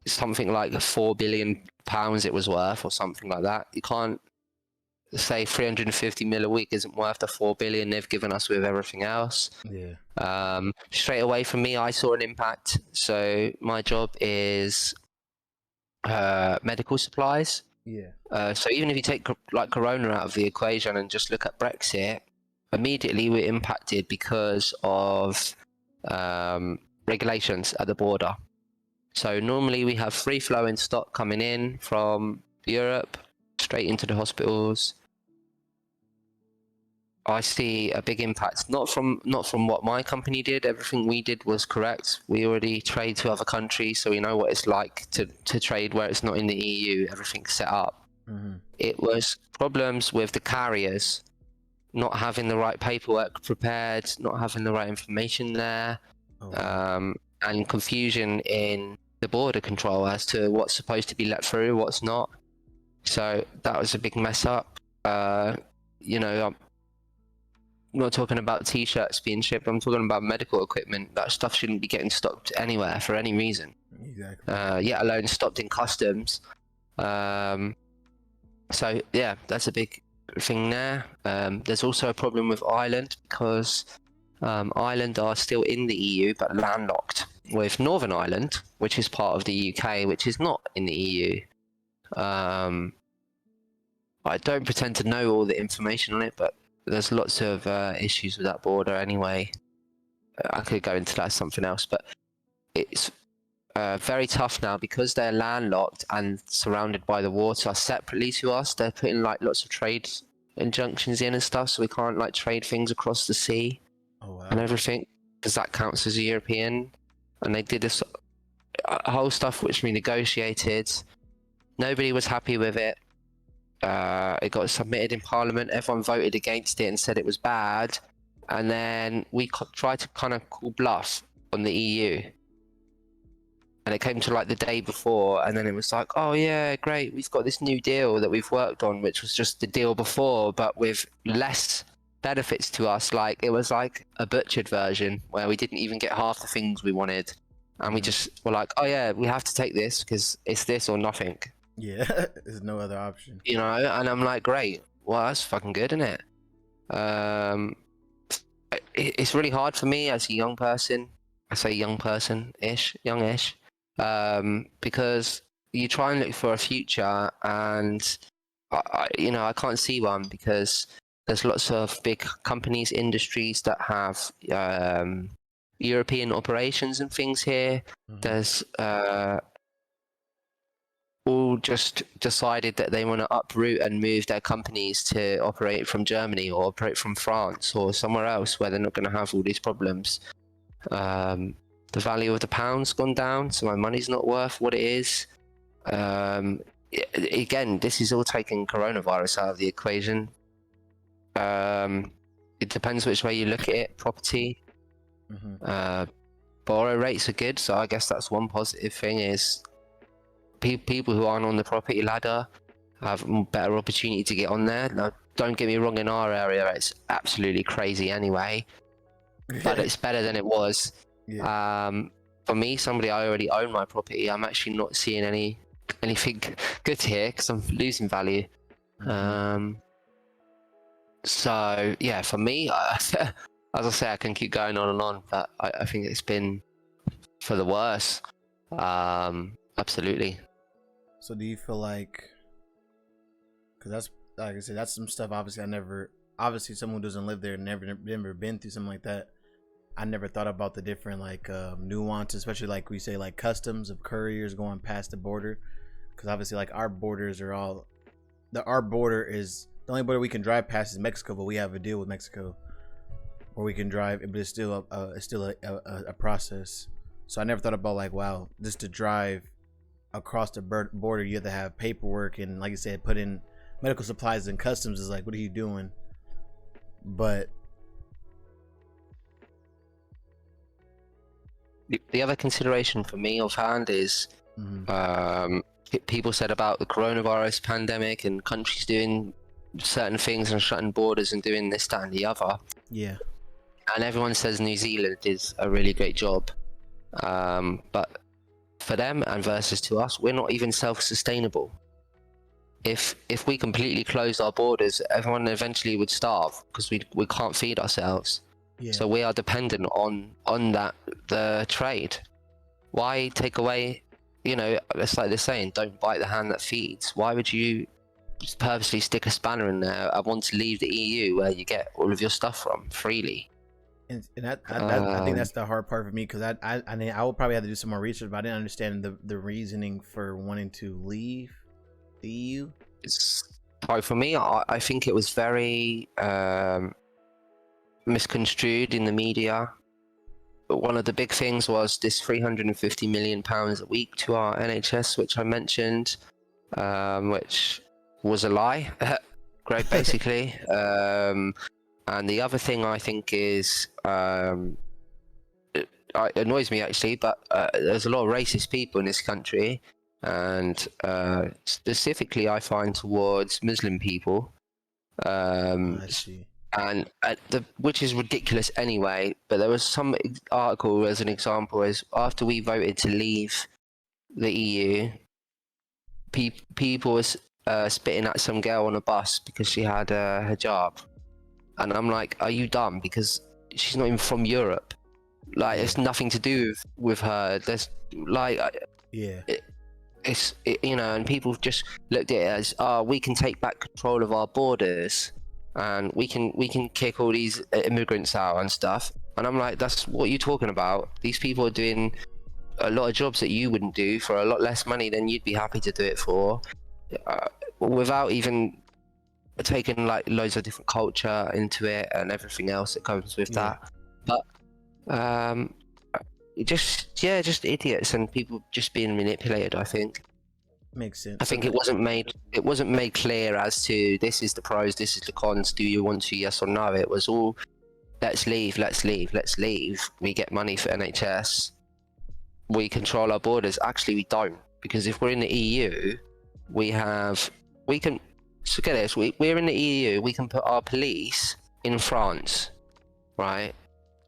Something like £4 billion it was worth, or something like that. You can't say 350 mil a week isn't worth the 4 billion they've given us with everything else. Straight away for me, I saw an impact. So my job is medical supplies. So even if you take like Corona out of the equation and just look at Brexit, immediately we're impacted because of regulations at the border. So normally we have free flowing stock coming in from Europe straight into the hospitals. I see a big impact, not from what my company did. Everything we did was correct. We already trade to other countries, so we know what it's like to trade where it's not in the EU. Everything's set up. It was problems with the carriers not having the right paperwork prepared, not having the right information there, and confusion in the border control as to what's supposed to be let through, what's not. So that was a big mess up. You know, I'm not talking about t-shirts being shipped, I'm talking about medical equipment. That stuff shouldn't be getting stopped anywhere for any reason. Yet alone stopped in customs. So yeah, that's a big thing there. There's also a problem with Ireland, because Ireland are still in the EU but landlocked, with Northern Ireland, which is part of the UK, which is not in the EU. I don't pretend to know all the information on it, but there's lots of issues with that border anyway. I could go into that as something else, but it's very tough now because they're landlocked and surrounded by the water separately to us. They're putting like lots of trade injunctions in and stuff, so we can't like trade things across the sea and everything, because that counts as a European. And they did this whole stuff which we negotiated. Nobody was happy with it. It got submitted in Parliament. Everyone voted against it and said it was bad. And then we tried to kind of call bluff on the EU. And it came to like the day before, and then it was like, oh yeah, great, we've got this new deal that we've worked on, which was just the deal before, but with less benefits to us. Like it was like a butchered version where we didn't even get half the things we wanted. And we just were like, oh yeah, we have to take this because it's this or nothing. Yeah, there's no other option. You know, and I'm like, great, well, that's fucking good, isn't it? it's really hard for me as a young person. I say young person-ish, youngish, because you try and look for a future, and I can't see one because there's lots of big companies, industries that have European operations and things here. Mhm. There's all just decided that they want to uproot and move their companies to operate from Germany or operate from France or somewhere else where they're not going to have all these problems. The value of the pound's gone down, so my money's not worth what it is. Again, this is all taking coronavirus out of the equation. It depends which way you look at it. Property, borrow rates are good, so I guess that's one positive thing is people who aren't on the property ladder have a better opportunity to get on there. Now, don't get me wrong, in our area it's absolutely crazy anyway, but it's better than it was. Yeah. For me, somebody I already own my property, I'm actually not seeing anything good here because I'm losing value. So yeah, for me, as I say, I can keep going on and on, but I think it's been for the worse. Absolutely. So do you feel like, because that's, like I said, that's some stuff obviously someone who doesn't live there, never been through something like that, I never thought about the different like nuances, especially like we say like customs of couriers going past the border, because obviously like our borders are all, our border is, the only border we can drive past is Mexico, but we have a deal with Mexico where we can drive, but it's still a process. So I never thought about like, wow, just to drive across the border you have to have paperwork and, like you said, put in medical supplies, and customs is like, what are you doing? But the other consideration for me offhand is people said about the coronavirus pandemic and countries doing certain things and shutting borders and doing this, that and the other. Yeah. And everyone says New Zealand is a really great job, but for them and versus to us, we're not even self-sustainable. If we completely closed our borders, everyone eventually would starve because we can't feed ourselves. Yeah. So we are dependent on the trade. Why take away? It's like they're saying, don't bite the hand that feeds. Why would you purposely stick a spanner in there? I want to leave the EU where you get all of your stuff from freely. And I think that's the hard part for me, because I mean, I would probably have to do some more research, but I didn't understand the reasoning for wanting to leave the EU. For me, I think it was very misconstrued in the media. But one of the big things was this £350 million a week to our NHS, which I mentioned, which was a lie, Greg, basically. And the other thing I think is, it annoys me actually, but there's a lot of racist people in this country, and specifically I find towards Muslim people. I see. And which is ridiculous anyway. But there was some article as an example is after we voted to leave the EU, people was spitting at some girl on a bus because she had a hijab. And I'm like, are you dumb? Because she's not even from Europe. Like, it's nothing to do with her. There's like, and people just looked at it as, we can take back control of our borders, and we can kick all these immigrants out and stuff. And I'm like, that's what you're talking about. These people are doing a lot of jobs that you wouldn't do for a lot less money than you'd be happy to do it for, without even taking like loads of different culture into it and everything else that comes with that. But just idiots and people just being manipulated, I think. Makes sense. I think it wasn't made clear as to this is the pros, this is the cons, do you want to, yes or no. It was all let's leave. We get money for NHS, we control our borders. Actually we don't, because if we're in the EU, so get this, we're in the EU, we can put our police in France, right?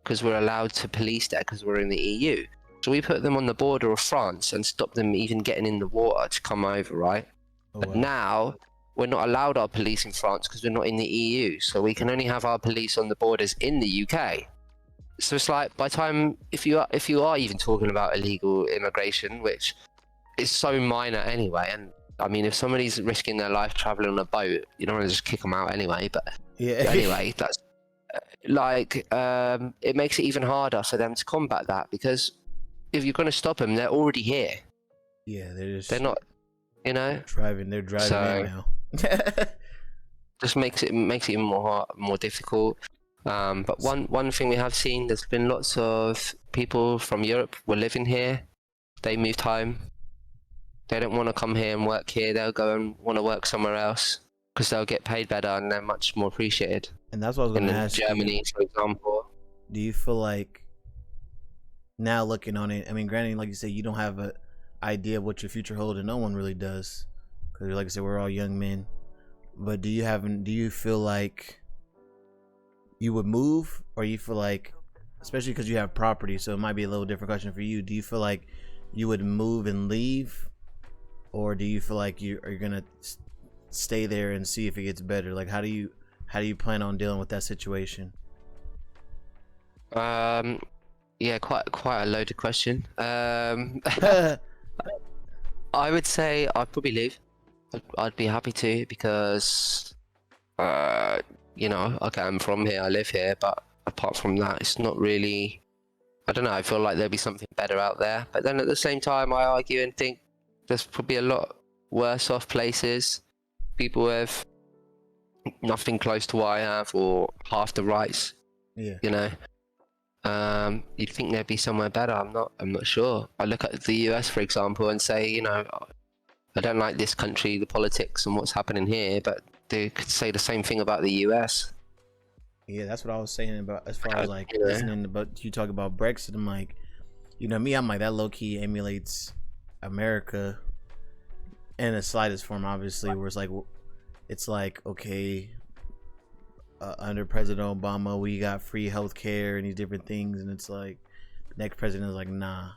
Because we're allowed to police there because we're in the EU. So we put them on the border of France and stop them even getting in the water to come over, right? But now we're not allowed our police in France because we're not in the EU. So we can only have our police on the borders in the UK. So it's like, by the time, if you are even talking about illegal immigration, which is so minor anyway, and I mean, if somebody's risking their life traveling on a boat, you don't want to just kick them out anyway. But Yeah. anyway, that's like, it makes it even harder for them to combat that, because if you're going to stop them, they're already here. Yeah, They're not, you know. driving. They're driving So in now. just makes it even more difficult. But one thing we have seen, there's been lots of people from Europe were living here. They moved home. They don't want to come here and work here. They'll go and want to work somewhere else because they'll get paid better and they're much more appreciated. And that's what I was going to ask Germany, you. for example. Do you feel like, now looking on it, I mean, granted, like you said, you don't have an idea of what your future holds, and no one really does, because like I said, we're all young men. But do you feel like you would move, or you feel like, especially because you have property, so it might be a little different question for you, do you feel like you would move and leave, or do you feel like you're gonna stay there and see if it gets better? Like, how do you plan on dealing with that situation? Yeah, quite a loaded question. I would say I'd probably leave. I'd be happy to, because you know, okay, I'm from here, I live here, but apart from that, it's not really, I don't know, I feel like there'd be something better out there. But then at the same time, I argue and think there's probably a lot worse off places, people with nothing close to what I have, or half the rights. Yeah. You know, you'd think there'd be somewhere better. I'm not sure. I look at the US, for example, and say, you know, I don't like this country, the politics and what's happening here, but they could say the same thing about the US. Yeah, that's what I was saying about, as far as like Yeah. listening about you talk about Brexit. I'm like, you know, me, I'm like, that low key emulates America in the slightest form, obviously, where it's like, okay, under President Obama, we got free healthcare and these different things, and it's like, next president is like, nah.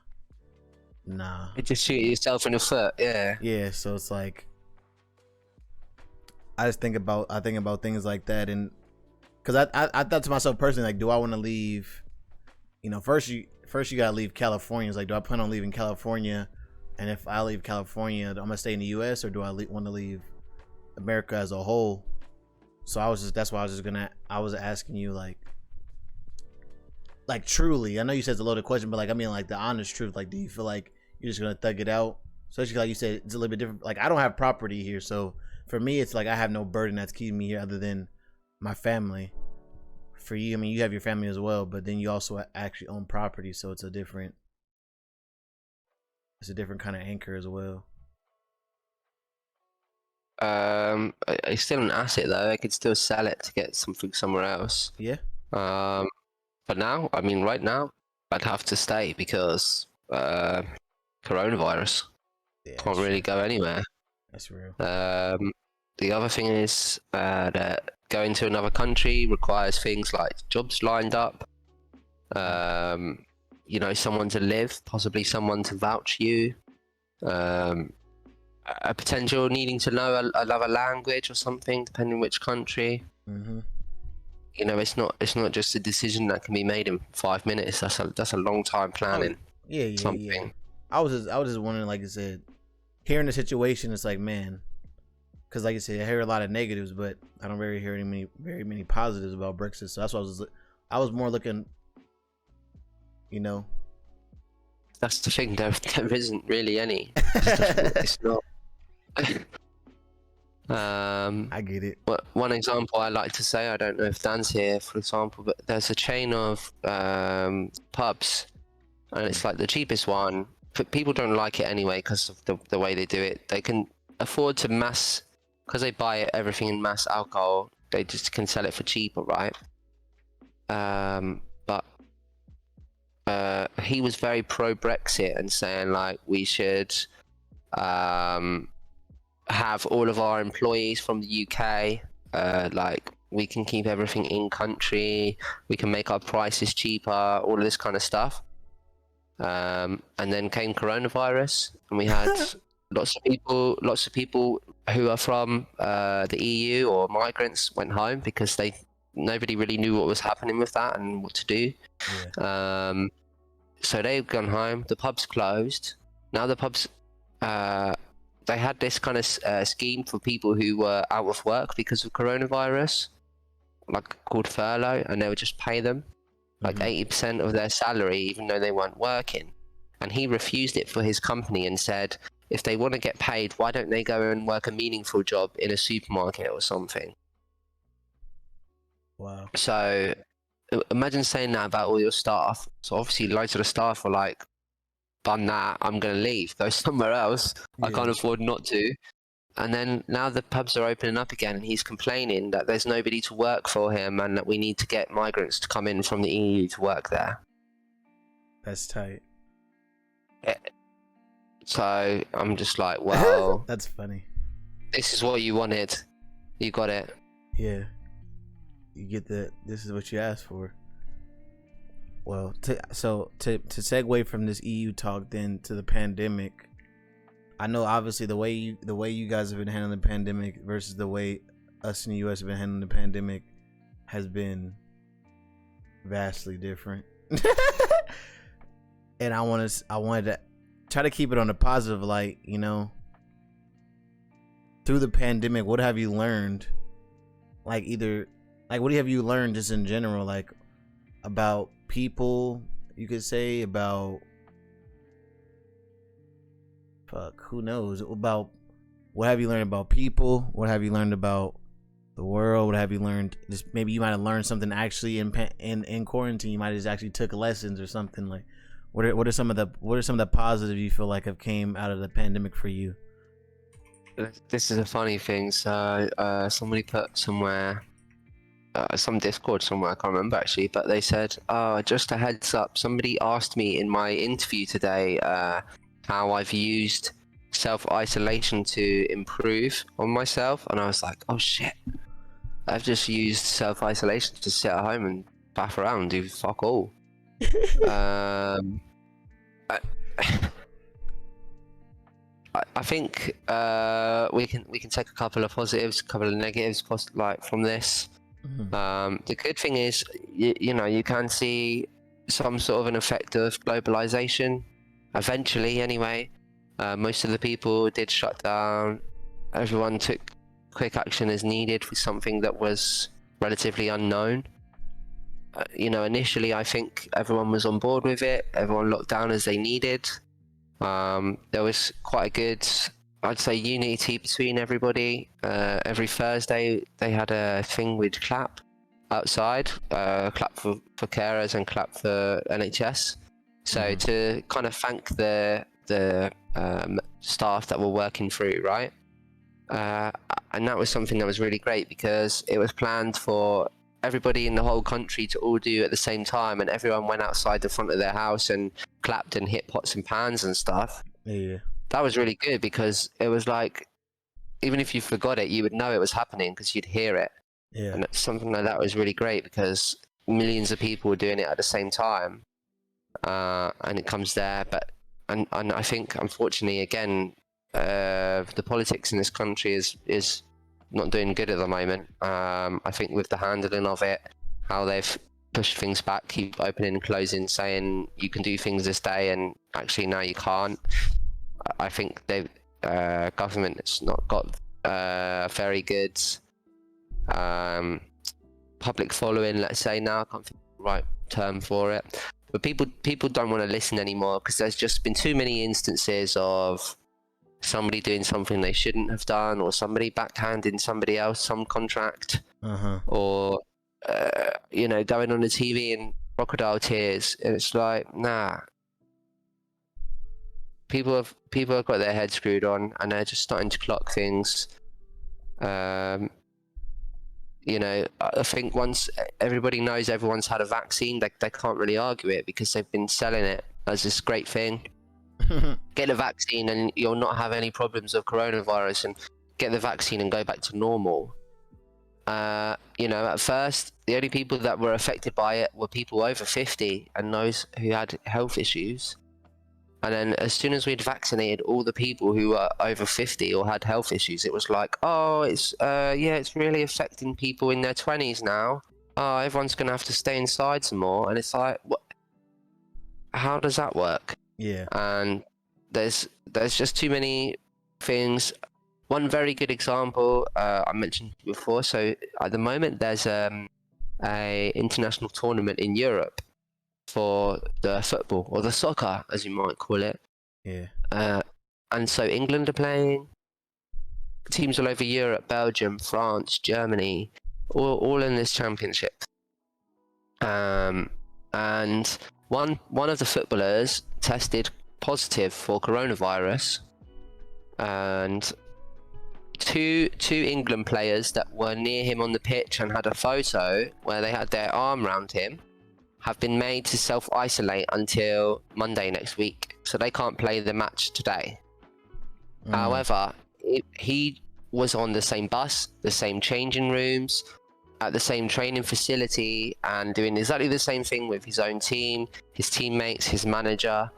You just shoot yourself in the foot. Yeah. Yeah, so it's like, I think about things like that, and because I thought to myself personally, like, do I want to leave? You know, first you gotta leave California. It's like, do I plan on leaving California? And if I leave California, I'm gonna stay in the U.S., or do I want to leave America as a whole? So that's why I was asking you, like truly. I know you said it's a loaded question, but like, I mean, like, the honest truth. Like, do you feel like you're just gonna thug it out? Especially like you said, it's a little bit different. Like, I don't have property here, so for me, it's like I have no burden that's keeping me here other than my family. For you, I mean, you have your family as well, but then you also actually own property, so it's a different kind of anchor as well. It's still an asset though. I could still sell it to get something somewhere else. Yeah. But now, I mean, right now, I'd have to stay because coronavirus. Yeah, Can't really go anywhere. That's real. The other thing is that going to another country requires things like jobs lined up, you know, someone to live, possibly someone to vouch you, a potential needing to know another language or something, depending which country. Mm-hmm. You know, it's not just a decision that can be made in 5 minutes. That's a long time planning. Oh, yeah. Something. I was just wondering, like I said, hearing the situation, it's like, man, because like I said, I hear a lot of negatives, but I don't really hear very many positives about Brexit. So that's why I was more looking, you know. That's the thing. There isn't really any. It's not. I get it. One example I like to say, I don't know if Dan's here, for example, but there's a chain of pubs, and it's like the cheapest one. But people don't like it anyway because of the way they do it. They can afford to because they buy everything in mass alcohol. They just can sell it for cheaper, right? But he was very pro Brexit and saying like we should have all of our employees from the UK. Like, we can keep everything in country. We can make our prices cheaper. All of this kind of stuff. And then came coronavirus, and we had lots of people who are from the EU or migrants went home because nobody really knew what was happening with that and what to do. Yeah. So they've gone home. The pubs closed. Now the pubs, they had this kind of scheme for people who were out of work because of coronavirus, like called furlough, and they would just pay them like 80% of their salary, even though they weren't working. And he refused it for his company and said, if they want to get paid, why don't they go and work a meaningful job in a supermarket or something? Wow. So imagine saying that about all your staff. So obviously loads of the staff were like, done that, I'm going to leave, go somewhere else. I can't afford not to. And then now the pubs are opening up again, and he's complaining that there's nobody to work for him and that we need to get migrants to come in from the EU to work there. That's tight. So I'm just like, well, that's funny. This is what you wanted. You got it. Yeah. You get that. This is what you asked for. Well, to segue from this EU talk then to the pandemic. I know obviously the way you guys have been handling the pandemic versus the way us in the US have been handling the pandemic has been vastly different. And I wanted to try to keep it on a positive light, you know. Through the pandemic, what have you learned? What have you learned just in general, like about people, you could say, about who knows, about what have you learned about people, what have you learned about the world, what have you learned, just maybe you might have learned something actually in quarantine, you might have just actually took lessons or something. Like what are some of the positives you feel like have came out of the pandemic for you? This is a funny thing. So somebody put somewhere, some Discord somewhere, I can't remember actually, but they said, oh, just a heads up, somebody asked me in my interview today how I've used self-isolation to improve on myself, and I was like, oh shit, I've just used self-isolation to sit at home and faff around and do fuck all. I think we can take a couple of positives, a couple of negatives, from this. The good thing is, you know, you can see some sort of an effect of globalization. Eventually, anyway, most of the people did shut down. Everyone took quick action as needed for something that was relatively unknown. You know, initially, I think everyone was on board with it. Everyone locked down as they needed. There was quite a good, I'd say, unity between everybody. Every Thursday they had a thing we'd clap outside, clap for carers and clap for NHS. So to kind of thank the staff that were working through, right? And that was something that was really great because it was planned for everybody in the whole country to all do at the same time, and everyone went outside the front of their house and clapped and hit pots and pans and stuff. Yeah. That was really good because it was like, even if you forgot it, you would know it was happening because you'd hear it. Yeah. And something like that was really great because millions of people were doing it at the same time. And it comes there, and I think, unfortunately, again, the politics in this country is not doing good at the moment. I think with the handling of it, how they've pushed things back, keep opening and closing, saying you can do things this day, and actually now you can't. I think the government has not got very good public following, let's say now. I can't think of the right term for it. But people don't want to listen anymore because there's just been too many instances of somebody doing something they shouldn't have done, or somebody backhanding somebody else some contract, or you know, going on the TV in crocodile tears. And it's like, nah. People have got their heads screwed on, and they're just starting to clock things. You know, I think once everybody knows everyone's had a vaccine, they can't really argue it because they've been selling it as this great thing. Get a vaccine and you'll not have any problems of coronavirus, and get the vaccine and go back to normal. You know, at first, the only people that were affected by it were people over 50 and those who had health issues. And then as soon as we'd vaccinated all the people who were over 50 or had health issues, it was like, oh, it's really affecting people in their 20s now. Oh, everyone's going to have to stay inside some more. And it's like, what? How does that work? Yeah. And there's just too many things. One very good example I mentioned before. So at the moment, there's a international tournament in Europe for the football, or the soccer as you might call it. Yeah. And so England are playing, teams all over Europe, Belgium, France, Germany, all in this championship. And one of the footballers tested positive for coronavirus, and two England players that were near him on the pitch and had a photo where they had their arm around him have been made to self-isolate until Monday next week, so they can't play the match today. However, he was on the same bus, the same changing rooms, at the same training facility, and doing exactly the same thing with his own team, his teammates, his manager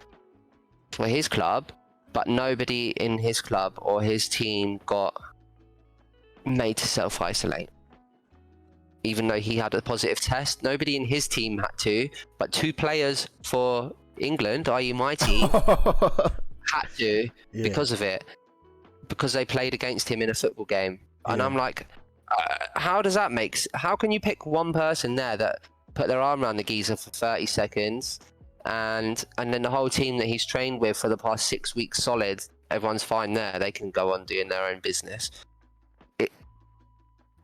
for his club, but nobody in his club or his team got made to self-isolate. Even though he had a positive test, nobody in his team had to, but two players for England, i.e. my team, had to because of it, because they played against him in a football game. And I'm like, how does that how can you pick one person there that put their arm around the geezer for 30 seconds and then the whole team that he's trained with for the past 6 weeks solid, everyone's fine there, they can go on doing their own business?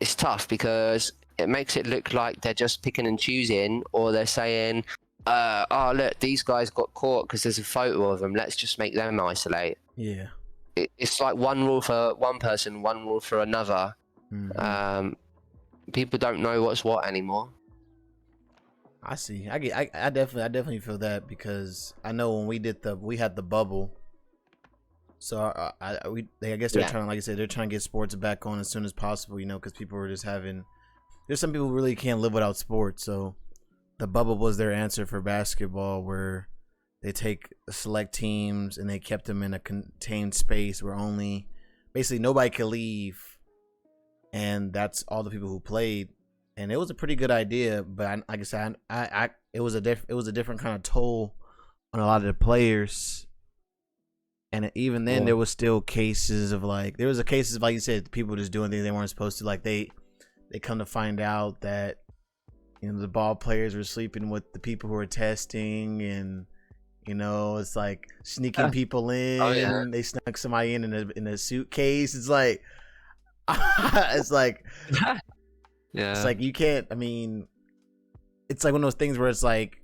It's tough because it makes it look like they're just picking and choosing, or they're saying, oh look, these guys got caught because there's a photo of them, let's just make them isolate. Yeah. It's like one rule for one person, one rule for another. People don't know what's what anymore. I see. I definitely feel that, because I know when we had the bubble. So I guess they're trying, like I said, they're trying to get sports back on as soon as possible, because people were just having. There's some people who really can't live without sports, so the bubble was their answer for basketball, where they take select teams and they kept them in a contained space where basically nobody could leave, and that's all the people who played. And it was a pretty good idea, but like I said, it was a different kind of toll on a lot of the players. And even then, there was still cases of like you said, people just doing things they weren't supposed to. Like they come to find out that the ball players were sleeping with the people who were testing, and it's like sneaking people in. Oh, yeah. They snuck somebody in a suitcase. It's like it's like yeah. It's like you can't. I mean, it's like one of those things where it's like,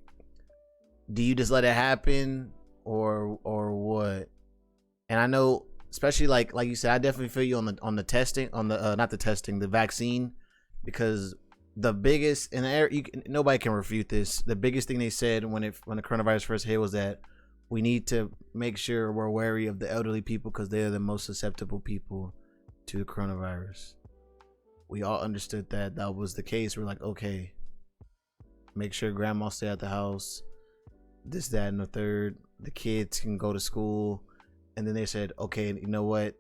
do you just let it happen or what? And I know, especially like you said, I definitely feel you on the testing, on the not the testing, the vaccine, because the biggest, and nobody can refute this. The biggest thing they said when the coronavirus first hit was that we need to make sure we're wary of the elderly people because they're the most susceptible people to the coronavirus. We all understood that was the case. We're like, okay, make sure grandma stay at the house, this, that, and the third. The kids can go to school. And then they said, okay, you know what?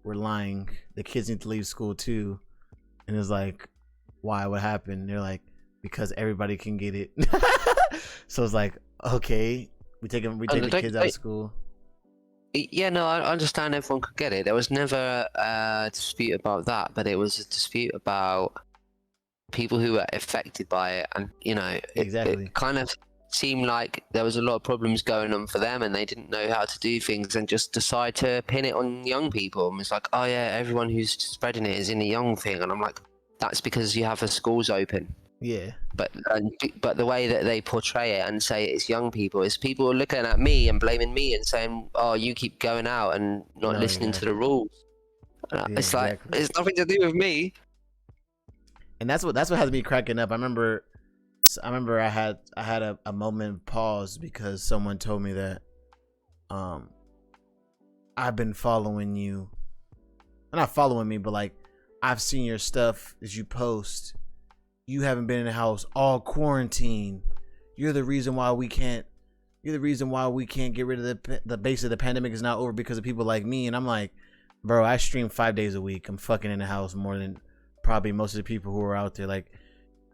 We're lying. The kids need to leave school too. And it's like, why? What happened? They're like, because everybody can get it. So it's like, okay, we take the kids out of school. Yeah, no, I understand everyone could get it. There was never a dispute about that, but it was a dispute about people who were affected by it. And, exactly. It kind of seemed like there was a lot of problems going on for them, and they didn't know how to do things, and just decide to pin it on young people. And it's like, oh yeah, everyone who's spreading it is in the young thing. And I'm like, that's because you have the schools open. Yeah. But the way that they portray it and say it's young people is people looking at me and blaming me and saying, oh, you keep going out and not listening to the rules. It's like, it's nothing to do with me. And that's what has me cracking up. I remember I had a moment of pause because someone told me that I've been following you. Not following me, but like I've seen your stuff as you post. You haven't been in the house all quarantine. You're the reason why we can't, you're the reason why we can't get rid of the base of the pandemic is not over because of people like me. And I'm like, bro, I stream 5 days a week. I'm fucking in the house more than probably most of the people who are out there. Like,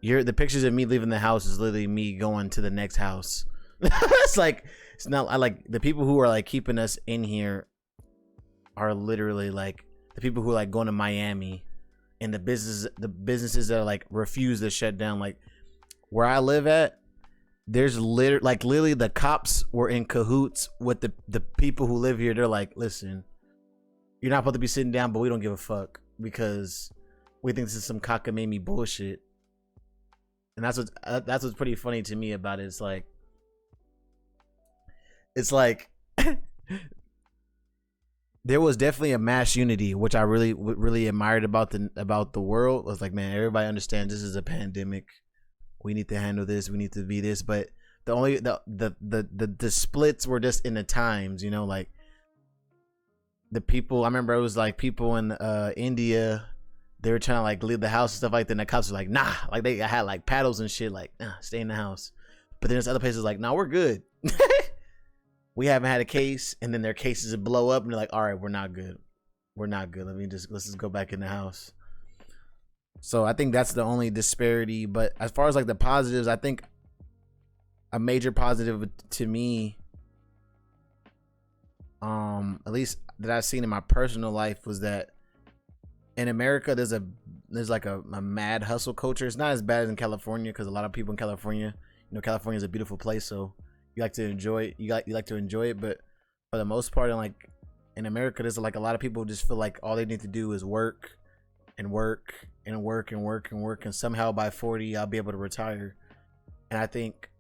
the pictures of me leaving the house is literally me going to the next house. It's like, it's not. I like the people who are like keeping us in here are literally like the people who are like going to Miami, and the businesses that are like refuse to shut down. Like where I live at, there's literally the cops were in cahoots with the people who live here. They're like, listen, you're not supposed to be sitting down, but we don't give a fuck because we think this is some cockamamie bullshit. And that's what's pretty funny to me about it. It's like there was definitely a mass unity, which I really admired about the world. It was like, man, everybody understands this is a pandemic. We need to handle this. We need to be this. But the splits were just in the times, you know, like the people. I remember it was like people in India. They were trying to like leave the house and stuff like that. And the cops were like, nah, like they had like paddles and shit, like, nah, stay in the house. But then there's other places like, nah, we're good. We haven't had a case. And then their cases would blow up and they're like, all right, we're not good. We're not good. Let's just go back in the house. So I think that's the only disparity. But as far as like the positives, I think a major positive to me, at least that I've seen in my personal life, was that in America, there's like a mad hustle culture. It's not as bad as in California because a lot of people in California, you know, California is a beautiful place, so you like to enjoy it. You like to enjoy it, but for the most part, in America, there's like a lot of people just feel like all they need to do is work and work and work and work and work, and somehow by 40, I'll be able to retire. And I think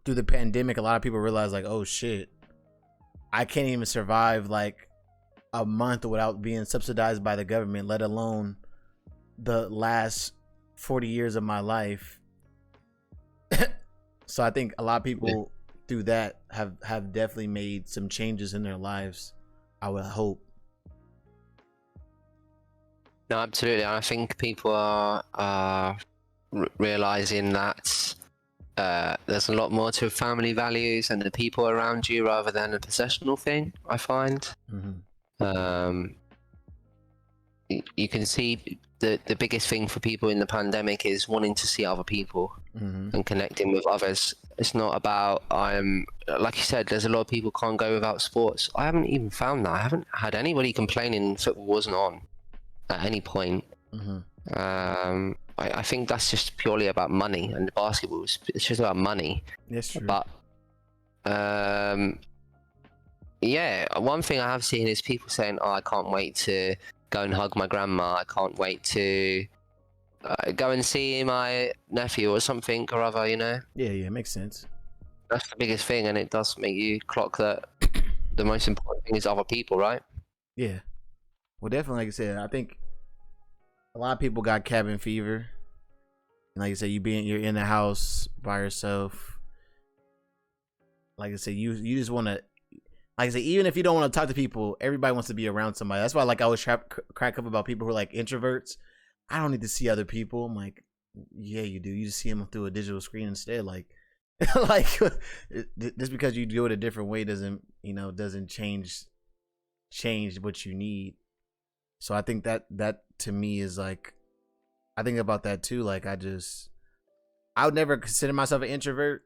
through the pandemic, a lot of people realize like, oh shit, I can't even survive like a month without being subsidized by the government, let alone the last 40 years of my life. So I think a lot of people through that have definitely made some changes in their lives, I would hope. No, absolutely. I think people are realizing that there's a lot more to family values and the people around you rather than a possessional thing, I find. Mm-hmm. You can see the biggest thing for people in the pandemic is wanting to see other people and connecting with others. It's not about like you said, there's a lot of people can't go without sports. I haven't even found that. I haven't had anybody complaining football wasn't on at any point. I think that's just purely about money, and basketball it's just about money. That's true. But yeah, one thing I have seen is people saying, oh, I can't wait to go and hug my grandma. I can't wait to go and see my nephew or something or other, you know? Yeah, makes sense. That's the biggest thing, and it does make you clock that the most important thing is other people, right? Yeah. Well, definitely, like I said, I think a lot of people got cabin fever. And like I said, you're in the house by yourself. Like I said, you just want to, like I said, even if you don't want to talk to people, everybody wants to be around somebody. That's why, like, I always crack up about people who are like introverts. I don't need to see other people. I'm like, yeah, you do. You just see them through a digital screen instead. Like, like just because you do it a different way doesn't change what you need. So I think that to me is like, I think about that too. Like, I would never consider myself an introvert.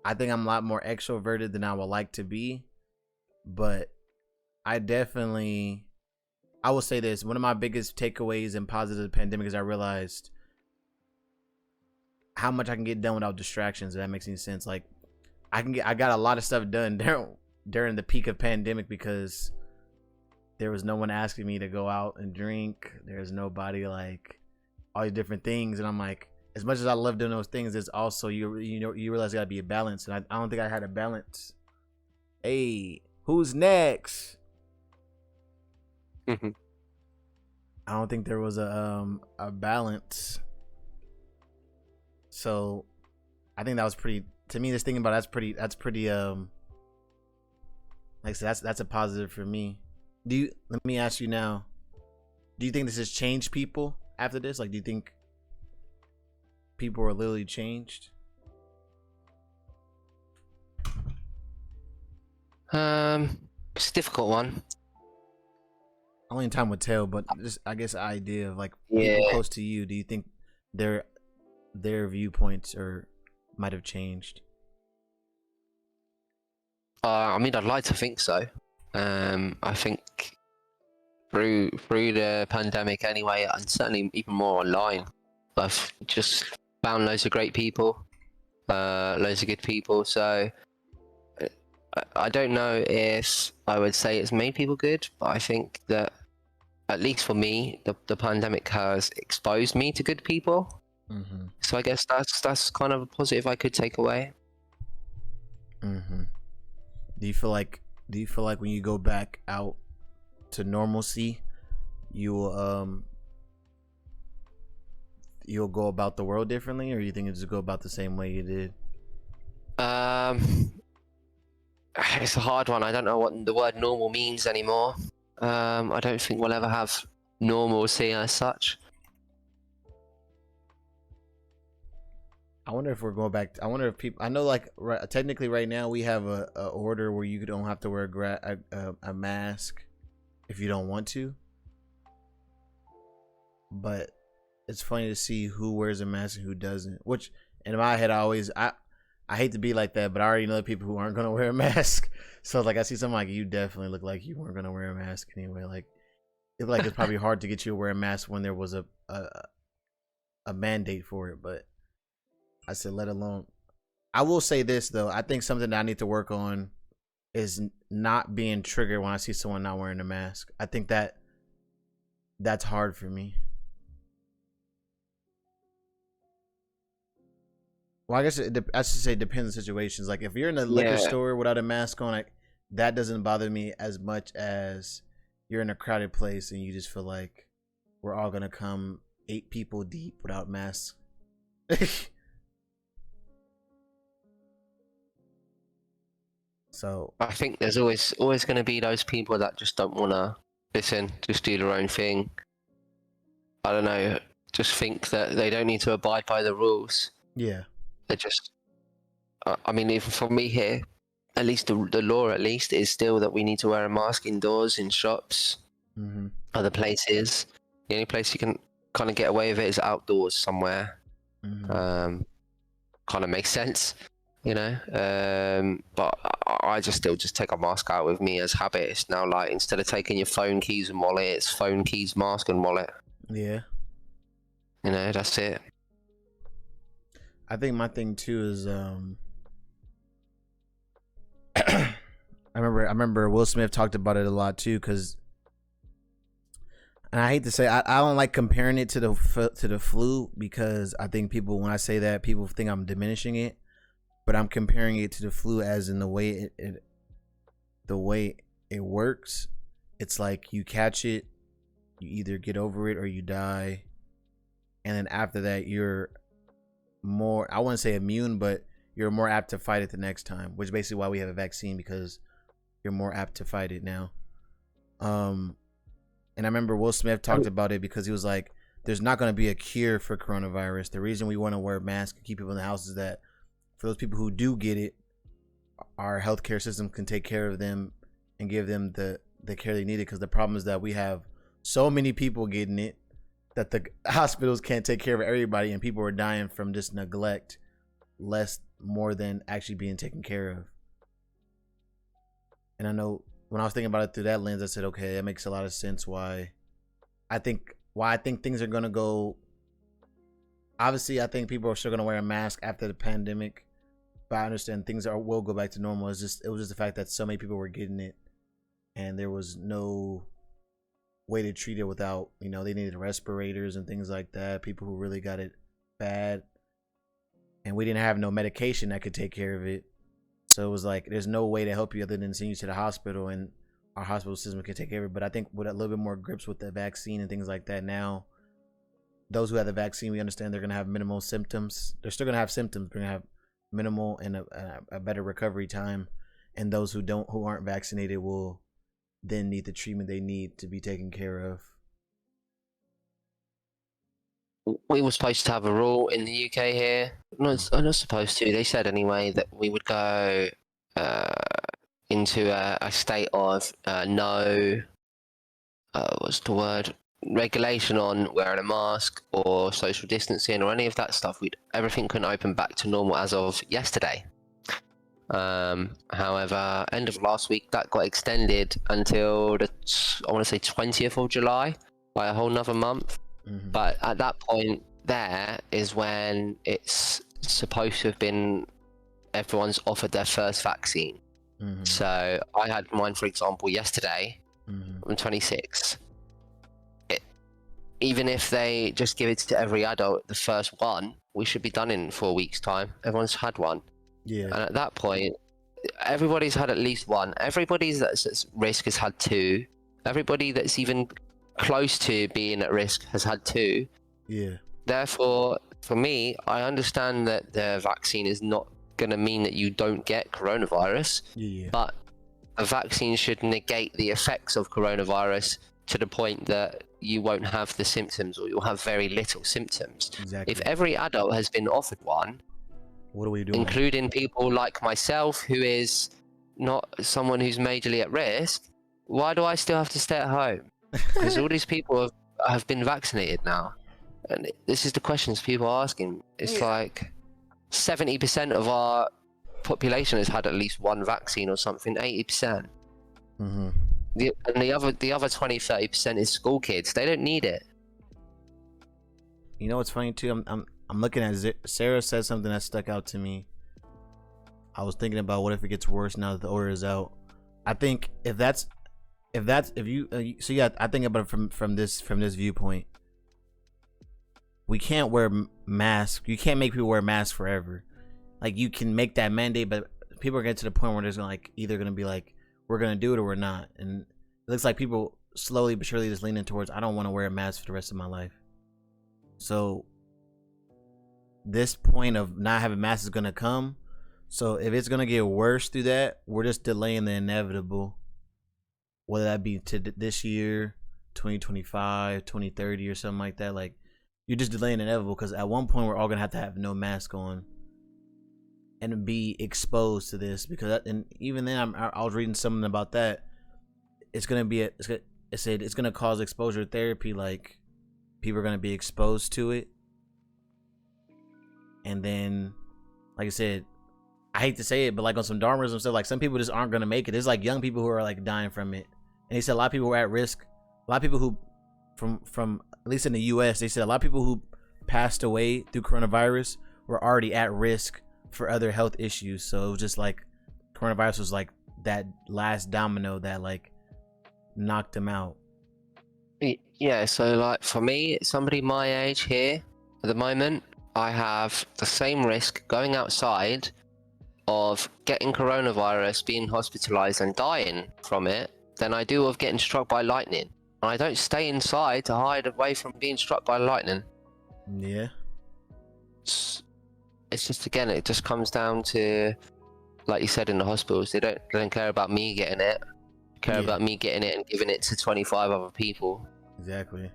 I think I'm a lot more extroverted than I would like to be. But I will say this. One of my biggest takeaways and positives of the pandemic is I realized how much I can get done without distractions, if that makes any sense. Like, I got a lot of stuff done during the peak of pandemic because there was no one asking me to go out and drink. There's nobody, like, all these different things. And I'm like, as much as I love doing those things, it's also you realize there gotta be a balance. And I don't think I had a balance. Hey, who's next? I don't think there was a balance. So I think that was pretty, to me, just thinking about it, that's pretty like I said, that's a positive for me. Let me ask you now, do you think this has changed people after this? Like, do you think people are literally changed? It's a difficult one. Only time would tell, but just I guess idea of like people Yeah. close to you. Do you think their viewpoints or might have changed? I mean, I'd like to think so. I think through the pandemic anyway, and certainly even more online, I've just found loads of great people, loads of good people. So I don't know if I would say it's made people good, but I think that at least for me, the pandemic has exposed me to good people. Mm-hmm. So I guess that's kind of a positive I could take away. Mm-hmm. Do you feel like when you go back out to normalcy, you'll go about the world differently, or you think you just go about the same way you did? It's a hard one. I don't know what the word normal means anymore. I don't think we'll ever have normalcy as such. I wonder if we're going back. I wonder if people. I know, like, technically, right now we have a order where you don't have to wear a mask if you don't want to. But it's funny to see who wears a mask and who doesn't. Which in my head, I hate to be like that, but I already know the people who aren't gonna wear a mask. So like, I see something like you definitely look like you weren't gonna wear a mask anyway. Like, it's probably hard to get you to wear a mask when there was a mandate for it. But I said, let alone. I will say this though. I think something that I need to work on is not being triggered when I see someone not wearing a mask. I think that's hard for me. Well, I guess I should say it depends on situations. Like if you're in a liquor Yeah, store without a mask on, like that doesn't bother me as much as you're in a crowded place and you just feel like we're all gonna come 8 people deep without masks. So I think there's always going to be those people that just don't want to listen, just do their own thing. I don't know, just think that they don't need to abide by the rules. yeah. They just, I mean, even for me here, at least the law at least is still that we need to wear a mask indoors, in shops, Mm-hmm. other places. The only place you can kind of get away with it is outdoors somewhere. Mm-hmm. Kind of makes sense, you know. But I just still just take a mask out with me as habit. It's now like instead of taking your phone, keys, and wallet, it's phone, keys, mask, and wallet. Yeah. You know, that's it. I think my thing too is I remember Will Smith talked about it a lot too, because and I hate to say I don't like comparing it to the flu, because I think people, when I say that, people think I'm diminishing it, but I'm comparing it to the flu as in the way it works. It's like you catch it, you either get over it or you die, and then after that you're more, I wouldn't say immune, but you're more apt to fight it the next time, which is basically why we have a vaccine, because you're more apt to fight it now. And I remember Will Smith talked about it because he was like, there's not going to be a cure for coronavirus. The reason we want to wear masks and keep people in the house is that for those people who do get it, our healthcare system can take care of them and give them the care they need. Because the problem is that we have so many people getting it that the hospitals can't take care of everybody, and people are dying from just neglect, more than actually being taken care of. And I know when I was thinking about it through that lens, I said, okay, that makes a lot of sense. Why I think things are gonna go. Obviously, I think people are still gonna wear a mask after the pandemic, but I understand things will go back to normal. It was just the fact that so many people were getting it, and there was no way to treat it without, they needed respirators and things like that. People who really got it bad, and we didn't have no medication that could take care of it. So it was like, there's no way to help you other than send you to the hospital, and our hospital system can take care of it. But I think with a little bit more grips with the vaccine and things like that now, those who have the vaccine, we understand they're going to have minimal symptoms. They're still going to have symptoms. They're going to have minimal and a better recovery time. And those who aren't vaccinated will then need the treatment they need to be taken care of. We were supposed to have a rule in the UK here. I'm not supposed to. They said anyway that we would go, into a state of no, what's the word? Regulation on wearing a mask or social distancing or any of that stuff. Everything can open back to normal as of yesterday. However, end of last week that got extended until I want to say 20th of July by a whole nother month. Mm-hmm. But at that point, there is when it's supposed to have been everyone's offered their first vaccine. Mm-hmm. So I had mine, for example, yesterday. Mm-hmm. I'm 26. Even if they just give it to every adult, the first one, we should be done in 4 weeks' time. Everyone's had one. Yeah. And at that point, everybody's had at least one. Everybody that's at risk has had two. Everybody that's even close to being at risk has had two. Yeah. Therefore, for me, I understand that the vaccine is not going to mean that you don't get coronavirus. Yeah. But a vaccine should negate the effects of coronavirus to the point that you won't have the symptoms, or you'll have very little symptoms. Exactly. If every adult has been offered one, what are we doing? including people like myself, who is not someone who's majorly at risk, why do I still have to stay at home? Because all these people have been vaccinated now. And this is the questions people are asking. It's like 70% of our population has had at least one vaccine or something, 80%. Mm-hmm. The other 20-30% is school kids. They don't need it. You know what's funny too? I'm looking at Sarah said something that stuck out to me. I was thinking about what if it gets worse now that the order is out. I think if you so yeah, I think about it from this viewpoint. We can't wear masks. You can't make people wear masks forever. Like, you can make that mandate, but people are getting to the point where there's either gonna be like, we're gonna do it or we're not. And it looks like people slowly but surely just leaning towards, I don't want to wear a mask for the rest of my life. So this point of not having masks is gonna come. So if it's gonna get worse through that, we're just delaying the inevitable. Whether that be to this year, 2025, 2030, or something like that. Like, you're just delaying the inevitable, because at one point we're all gonna have to have no mask on and be exposed to this. Because and even then, I was reading something about that. It's gonna be it's gonna cause exposure therapy. Like, people are gonna be exposed to it, and then, like I said, I hate to say it, but like on some Darwinism stuff, like some people just aren't gonna make it. There's like young people who are like dying from it, and he said a lot of people were at risk. A lot of people who, from at least in the U.S., they said a lot of people who passed away through coronavirus were already at risk for other health issues. So it was just like coronavirus was like that last domino that like knocked them out. Yeah, so like for me, somebody my age here at the moment, I have the same risk going outside of getting coronavirus, being hospitalized and dying from it than I do of getting struck by lightning. And I don't stay inside to hide away from being struck by lightning. Yeah. It's just, again, it just comes down to, like you said, in the hospitals, they don't care about me getting it. They care about me getting it and giving it to 25 other people. Exactly.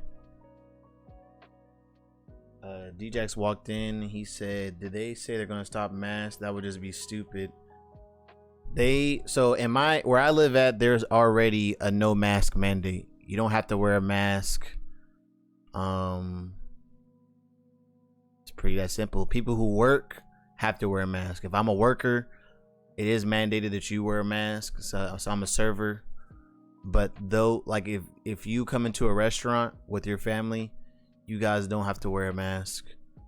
DJX walked in. He said, "Did they say they're gonna stop masks? That would just be stupid." So in where I live at, there's already a no mask mandate. You don't have to wear a mask. It's pretty that simple. People who work have to wear a mask. If I'm a worker, it is mandated that you wear a mask. So I'm a server. But though, like, if you come into a restaurant with your family, you guys don't have to wear a mask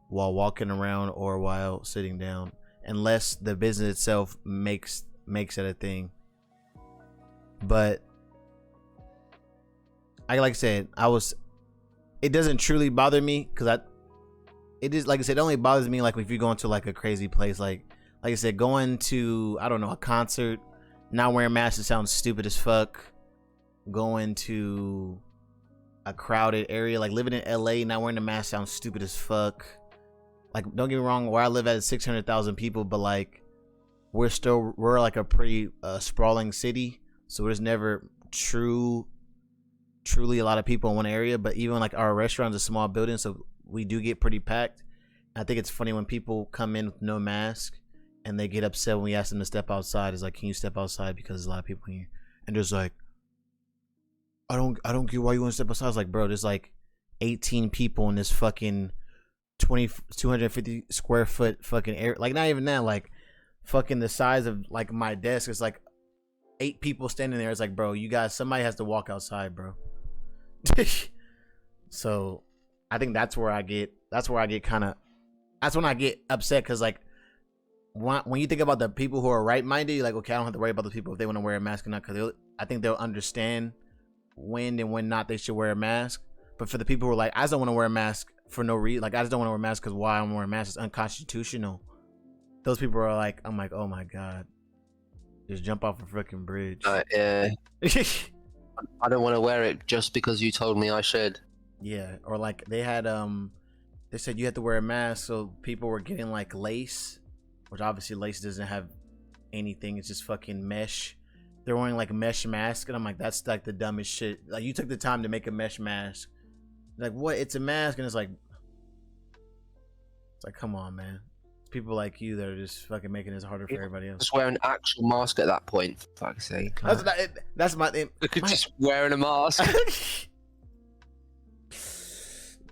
while walking around or while sitting down, unless the business itself makes it a thing. But like I said, it doesn't truly bother me, because it is, like I said, it only bothers me like if you go into like a crazy place, like I said, going to, I don't know, a concert, not wearing masks, it sounds stupid as fuck. Going to a crowded area, like living in LA, not wearing a mask sounds stupid as fuck. Like, don't get me wrong, where I live at is 600,000 people, but like we're like a pretty sprawling city, so there's never truly a lot of people in one area. But even like our restaurant's a small building, so we do get pretty packed. I think it's funny when people come in with no mask and they get upset when we ask them to step outside. It's like, can you step outside because there's a lot of people here? And there's like, I don't get why you want to step outside. I was like, bro, there's like 18 people in this fucking 250 square foot fucking area. Like, not even that, like fucking the size of like my desk. It's like 8 people standing there. It's like, bro, you guys, somebody has to walk outside, bro. So I think that's where I get kind of, that's when I get upset, because like when you think about the people who are right-minded, you're like, okay, I don't have to worry about the people if they want to wear a mask or not, because I think they'll understand when and when not they should wear a mask. But for the people who are like, I just don't want to wear a mask for no reason, like I just don't want to wear a mask because why I'm wearing a mask is unconstitutional. Those people are like, I'm like, oh my god, just jump off a freaking bridge. Yeah. I don't want to wear it just because you told me I should. Yeah, or like they had they said you had to wear a mask, so people were getting like lace, which obviously lace doesn't have anything, it's just fucking mesh. They're wearing like mesh masks, and I'm like, that's like the dumbest shit. Like, you took the time to make a mesh mask. Like, what? It's a mask, and it's like, come on, man. It's people like you that are just fucking making this harder for everybody else. Just wear an actual mask at that point, for fuck's sake. That's my thing. Look at just wearing a mask.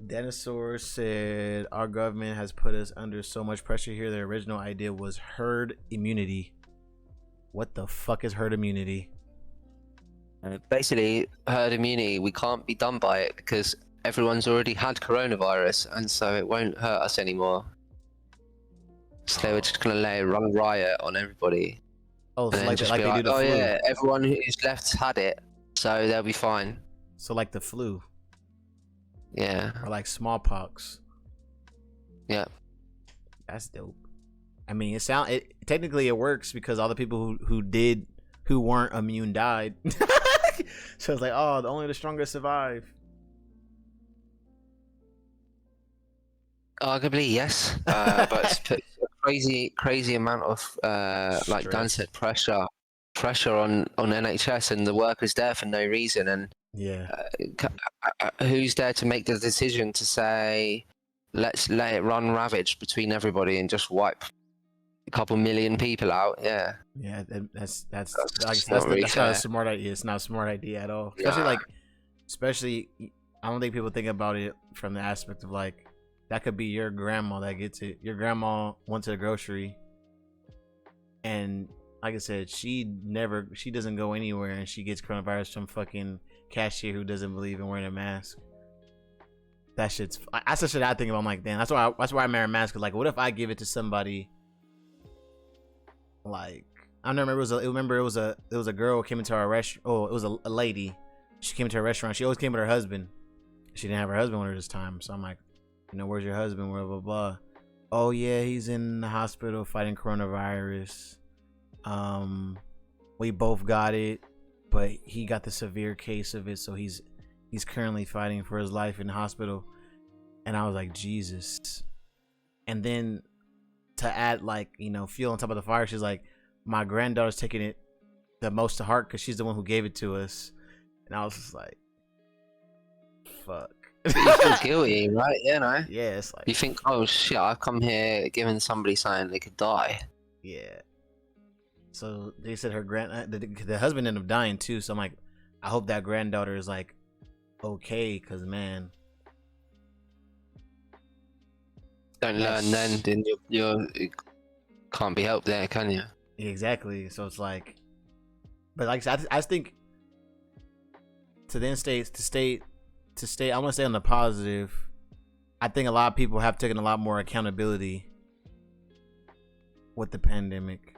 Dinosaur said, our government has put us under so much pressure here. The original idea was herd immunity. What the fuck is herd immunity? Basically, herd immunity, we can't be done by it because everyone's already had coronavirus, and so it won't hurt us anymore. So they were just going to let it run riot on everybody. Oh, so like, they do the oh flu. Yeah, everyone who's left's had it, so they'll be fine. So like the flu. Yeah. Or like smallpox. Yeah. That's dope. I mean, technically it works because all the people who weren't immune died. So it's like, oh, only the strongest survive. Arguably, yes. But it's put a crazy amount of like Dan said, pressure on NHS and the workers there for no reason. And yeah, who's there to make the decision to say, let's let it run ravage between everybody and just wipe a couple million people out? Yeah. That's not a smart idea. It's not a smart idea at all. Especially I don't think people think about it from the aspect of like, that could be your grandma that gets it. Your grandma went to the grocery, and like I said, she doesn't go anywhere, and she gets coronavirus from fucking cashier who doesn't believe in wearing a mask. That's the shit I think about. I'm like, damn, that's why I wear a mask. Cause like, what if I give it to somebody? Like, I don't remember it was a girl who came into our restaurant. Oh, it was a lady. She came into our restaurant. She always came with her husband. She didn't have her husband with her this time, so I'm like, where's your husband? Blah blah blah. Oh yeah, he's in the hospital fighting coronavirus. We both got it, but he got the severe case of it, so he's currently fighting for his life in the hospital. And I was like, Jesus. And then to add like, fuel on top of the fire, she's like, my granddaughter's taking it the most to heart because she's the one who gave it to us. And I was just like, fuck. You feel guilty, right? Yeah, no. Yeah, it's like, you think, oh shit, I've come here giving somebody something they could die. Yeah. So they said the husband ended up dying too. So I'm like, I hope that granddaughter is like okay, because man, don't learn then you can't be helped there, can you? Exactly. So it's like, but like I just think to then stay. I want to stay on the positive. I think a lot of people have taken a lot more accountability with the pandemic.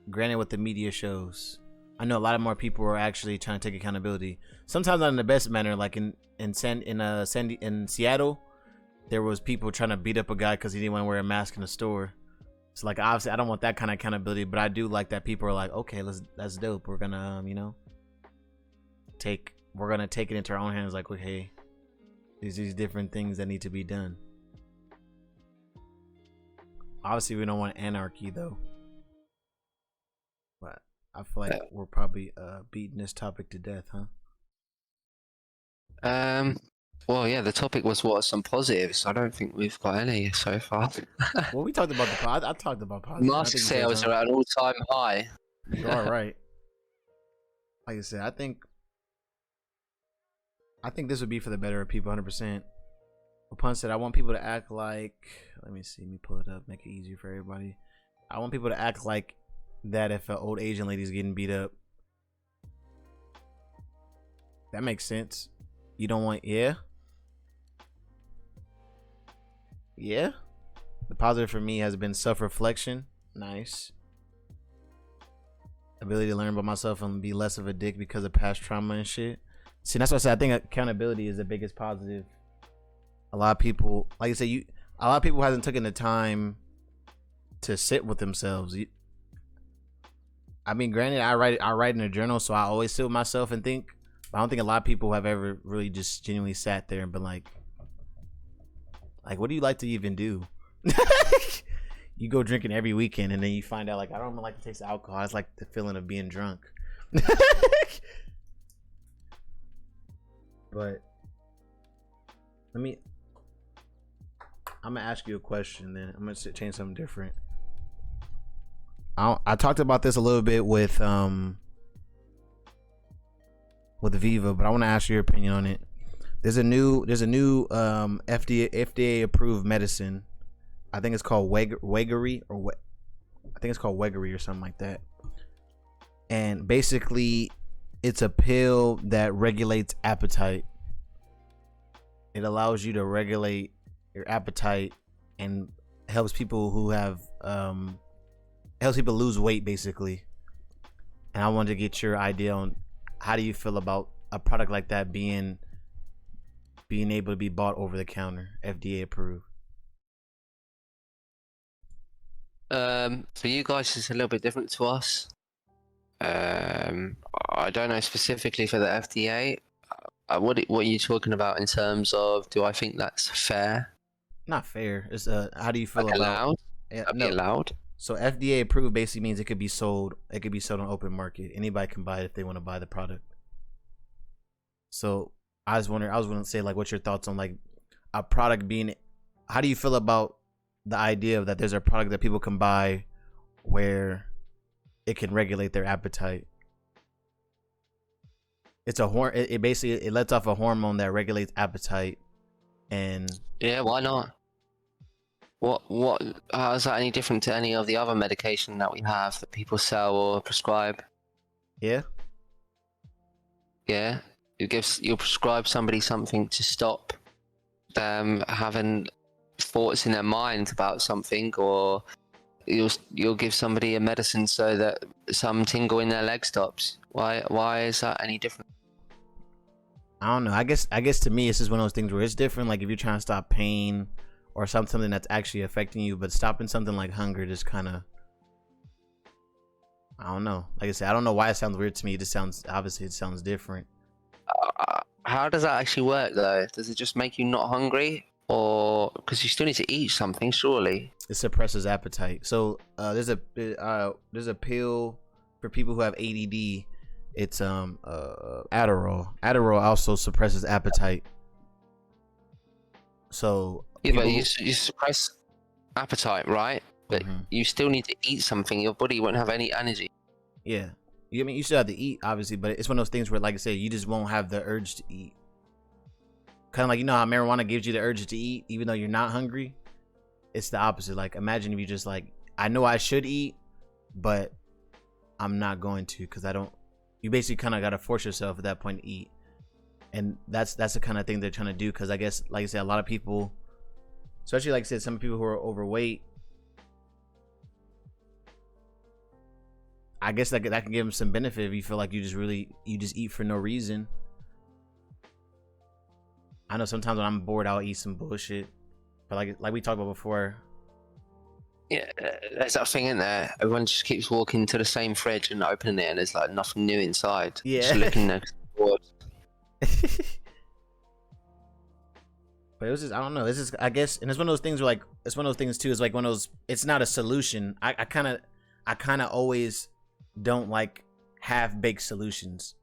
Granted, what the media shows, I know a lot of more people are actually trying to take accountability. Sometimes not in the best manner. Like in Seattle, there was people trying to beat up a guy because he didn't want to wear a mask in the store. So like, obviously, I don't want that kind of accountability, but I do like that people are like, okay, that's dope. We're gonna, we're gonna take it into our own hands. Like, okay, these different things that need to be done. Obviously, we don't want anarchy though. But I feel like we're probably beating this topic to death, huh? Well, yeah, the topic was what are some positives. I don't think we've got any so far. Well, we talked about I talked about positive. I Mask think you said sales something. are at an all-time high. You are right. Like I said, I think this would be for the better of people, 100%. Pun said, I want people to act like. Let me see. Let me pull it up. Make it easier for everybody. I want people to act like that if an old Asian lady's getting beat up. That makes sense. You don't want, yeah. The positive for me has been self-reflection. Nice. Ability to learn about myself and be less of a dick because of past trauma and shit. See, that's what I said. I think accountability is the biggest positive. A lot of people, like I said, a lot of people hasn't taken the time to sit with themselves. I mean, granted, I write in a journal, so I always sit with myself and think. But I don't think a lot of people have ever really just genuinely sat there and been like, what do you like to even do? You go drinking every weekend, and then you find out, like, I don't even like the taste of alcohol. It's like the feeling of being drunk. But I'm gonna ask you a question. Then I'm gonna change something different. I talked about this a little bit with Viva, but I want to ask your opinion on it. There's a new FDA approved medicine. I think it's called Wegovy I think it's called Wegovy or something like that. And basically, it's a pill that regulates appetite. It allows you to regulate your appetite and helps people who have helps people lose weight, basically. And I wanted to get your idea on how do you feel about a product like that being able to be bought over the counter, FDA approved. For you guys, it's a little bit different to us. I don't know specifically for the FDA. What are you talking about in terms of? Do I think that's fair? Not fair. It's how do you feel Like about? allowed? Yeah, Be no. allowed. So FDA approved basically means it could be sold. It could be sold on open market. Anybody can buy it if they want to buy the product. So I was wondering to say, like, what's your thoughts on, like, a product being? How do you feel about the idea of that there's a product that people can buy where it can regulate their appetite? It's a it basically lets off a hormone that regulates appetite, and Yeah, why not? What? How is that any different to any of the other medication that we have that people sell or prescribe? yeah, Yeah, you'll prescribe somebody something to stop them having thoughts in their mind about something, or you'll give somebody a medicine so that some tingle in their leg stops. Why is that any different? I don't know. I guess to me, it's just one of those things where it's different. Like if you're trying to stop pain or something that's actually affecting you, but stopping something like hunger just kind of, I don't know. Like I said, I don't know why it sounds weird to me. It just sounds, obviously it sounds different. How does that actually work though? Does it just make you not hungry, or because you still need to eat something, surely? It suppresses appetite. So there's a pill for people who have ADD. It's Adderall. Adderall also suppresses appetite. So Yeah, but you suppress appetite, right? But Mhm. you still need to eat something. Your body won't have any energy. Yeah. I mean, you still have to eat, obviously, but it's one of those things where, like I said, you just won't have the urge to eat. Kind of like, you know how marijuana gives you the urge to eat, even though you're not hungry? It's the opposite. Like, imagine if you just, like, I know I should eat, but I'm not going to because I don't. You basically kind of got to force yourself at that point to eat. And that's the kind of thing they're trying to do, because I guess, like I said, a lot of people, especially, like I said, some people who are overweight, I guess that can give them some benefit if you feel like you just eat for no reason. I know sometimes when I'm bored, I'll eat some bullshit, but like we talked about before. Yeah, there's that thing in there. Everyone just keeps walking to the same fridge and opening it, and there's like nothing new inside. Yeah. Just looking next door. But it was just, I don't know. This is, I guess, and it's one of those things where, like, it's one of those things too. It's like one of those. It's not a solution. I kind of always don't like half-baked solutions.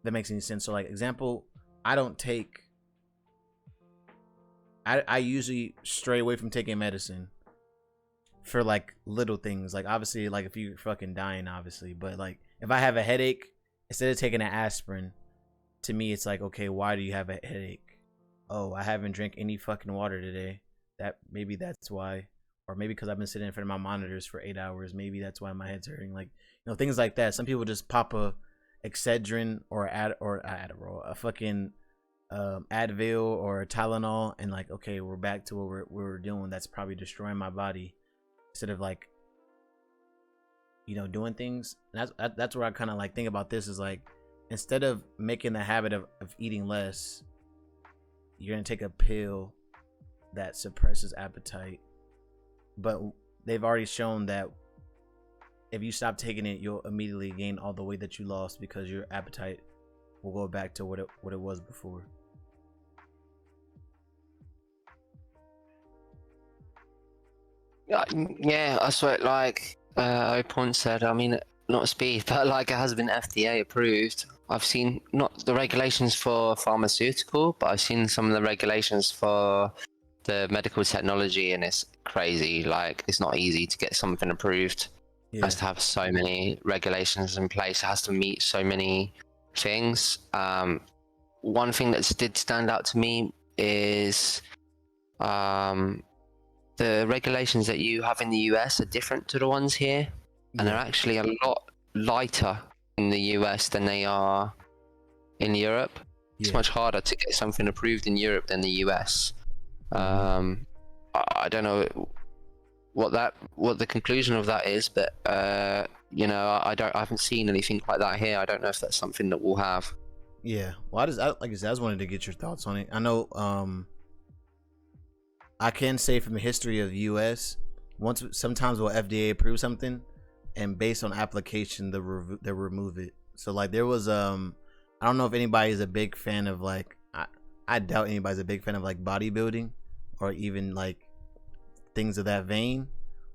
That makes any sense. So, like, example, I don't take I usually stray away from taking medicine for like little things. Like obviously, like if you're fucking dying, obviously, but like if I have a headache, instead of taking an aspirin, to me it's like, okay, why do you have a headache? Oh, I haven't drank any fucking water today. That's why. Or maybe because I've been sitting in front of my monitors for 8 hours. Maybe that's why my head's hurting. Like, things like that. Some people just pop a Excedrin or Adderall, a fucking Advil or a Tylenol, and like, okay, we're back to what we're doing. That's probably destroying my body instead of like, doing things. And that's where I kind of like think about this is like, instead of making the habit of eating less, you're gonna take a pill that suppresses appetite. But they've already shown that if you stop taking it, you'll immediately gain all the weight that you lost because your appetite will go back to what it was before. Yeah, I swear, like Opon said, I mean, not speed, but like it has been FDA approved. I've seen not the regulations for pharmaceutical, but I've seen some of the regulations for the medical technology, and it's crazy. Like, it's not easy to get something approved. It has to have so many regulations in place. It has to meet so many things. One thing that did stand out to me is the regulations that you have in the US are different to the ones here, and they're actually a lot lighter in the US than they are in Europe. It's much harder to get something approved in Europe than the US. I don't know what the conclusion of that is, but I haven't seen anything like that here. I don't know if that's something that we'll have. Yeah, well, I just wanted to get your thoughts on it. I know, I can say from the history of the U.S., sometimes we'll FDA approve something, and based on application, they'll remove it. So like there was I don't know if anybody's a big fan of like I doubt anybody's a big fan of like bodybuilding or even like things of that vein,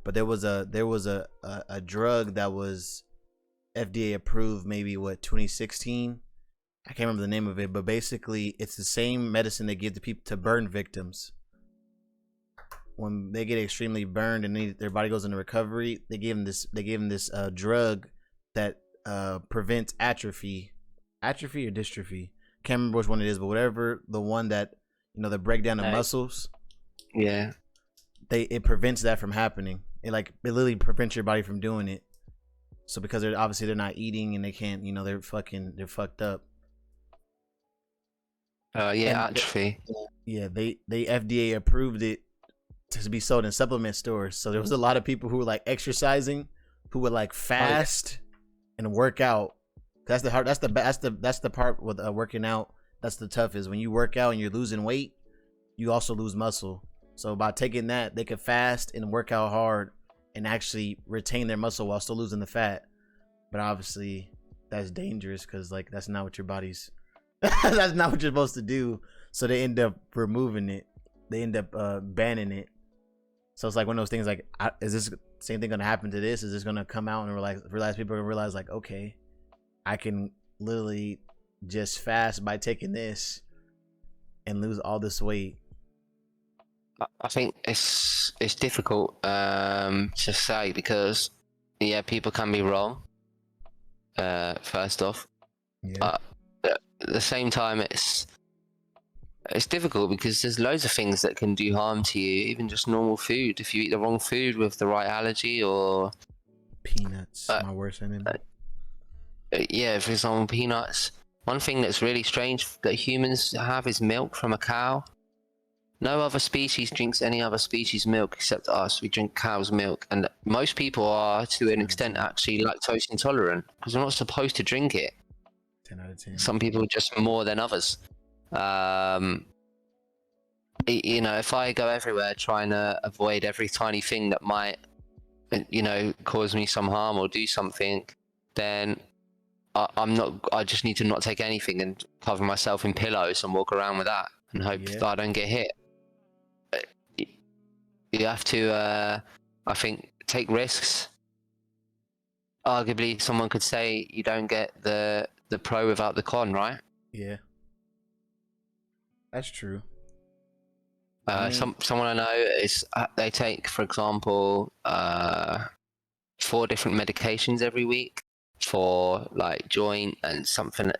but there was a drug that was FDA approved maybe 2016. I can't remember the name of it, but basically it's the same medicine they give to people, to burn victims. When they get extremely burned and their body goes into recovery, they give them this drug that prevents atrophy or dystrophy. Can't remember which one it is, but whatever, the one that the breakdown of muscles. Yeah. It prevents that from happening. It literally prevents your body from doing it. So because they're not eating and they can't, they're fucked up. Atrophy. They FDA approved it to be sold in supplement stores. So there was a lot of people who were like exercising, who would like fast and work out. That's the part with working out. That's the toughest. When you work out and you're losing weight, you also lose muscle. So by taking that, they could fast and work out hard and actually retain their muscle while still losing the fat. But obviously that's dangerous because like that's not what your body's that's not what you're supposed to do. So they end up removing it. They end up banning it. So it's like one of those things like, is this same thing gonna happen to this? Is this gonna come out and realize people are gonna realize like, okay, I can literally just fast by taking this and lose all this weight? I think it's difficult to say because people can be wrong. First off, at the same time, it's difficult because there's loads of things that can do harm to you, even just normal food. If you eat the wrong food with the right allergy or peanuts, my worst enemy. For example, peanuts. One thing that's really strange that humans have is milk from a cow. No other species drinks any other species' milk except us. We drink cow's milk, and most people are, to an extent, actually lactose intolerant because we're not supposed to drink it. 10 out of 10. Some people just more than others. If I go everywhere trying to avoid every tiny thing that might, cause me some harm or do something, then I'm not. I just need to not take anything and cover myself in pillows and walk around with that and hope that I don't get hit. You have to, I think, take risks. Arguably, someone could say you don't get the pro without the con, right? Yeah, that's true. Someone I know is they take, for example, 4 different medications every week for like joints and something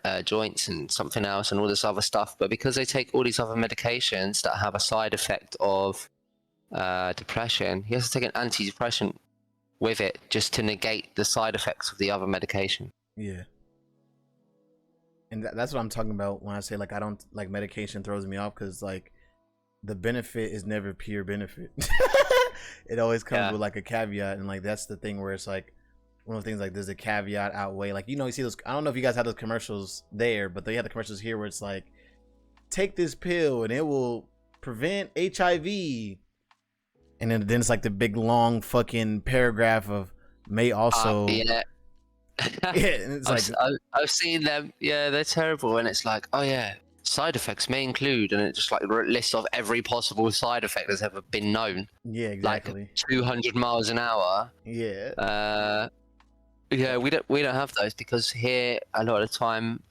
else and all this other stuff. But because they take all these other medications that have a side effect of depression, he has to take an antidepressant with it just to negate the side effects of the other medication. Yeah. And that's what I'm talking about when I say like I don't like medication throws me off, because like the benefit is never pure benefit. It always comes with like a caveat, and like that's the thing where it's like one of the things like there's a caveat outweigh, like, you know, you see those, I don't know if you guys have those commercials there, but they have the commercials here where it's like, take this pill and it will prevent HIV, and then it's like the big long fucking paragraph of may also yeah. yeah, and it's I've seen them. Yeah, they're terrible, and it's like, oh yeah, side effects may include, and it just like lists off every possible side effect that's ever been known. yeah, exactly, like 200 miles an hour. Yeah. Yeah, we don't have those, because here a lot of the time,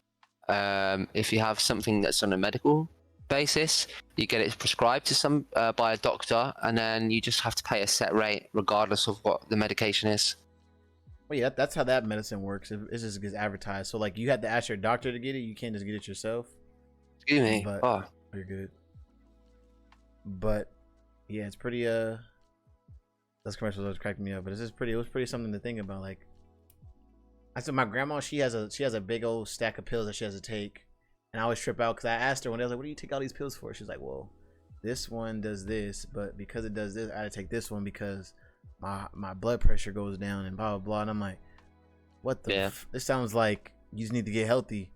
if you have something that's on a medical basis, you get it prescribed to some by a doctor, and then you just have to pay a set rate regardless of what the medication is. Well, yeah, that's how that medicine works. It just gets advertised. So like you have to ask your doctor to get it. You can't just get it yourself. Excuse me. But oh, you're good. But yeah, it's pretty those commercials always cracked me up. But it was pretty something to think about. Like I said, my grandma, she has a big old stack of pills that she has to take, and I always trip out because I asked her one day, I was like, "What do you take all these pills for?" She's like, "Well, this one does this, but because it does this, I had to take this one because my blood pressure goes down and blah blah blah." And I'm like, "What the? This sounds like you just need to get healthy."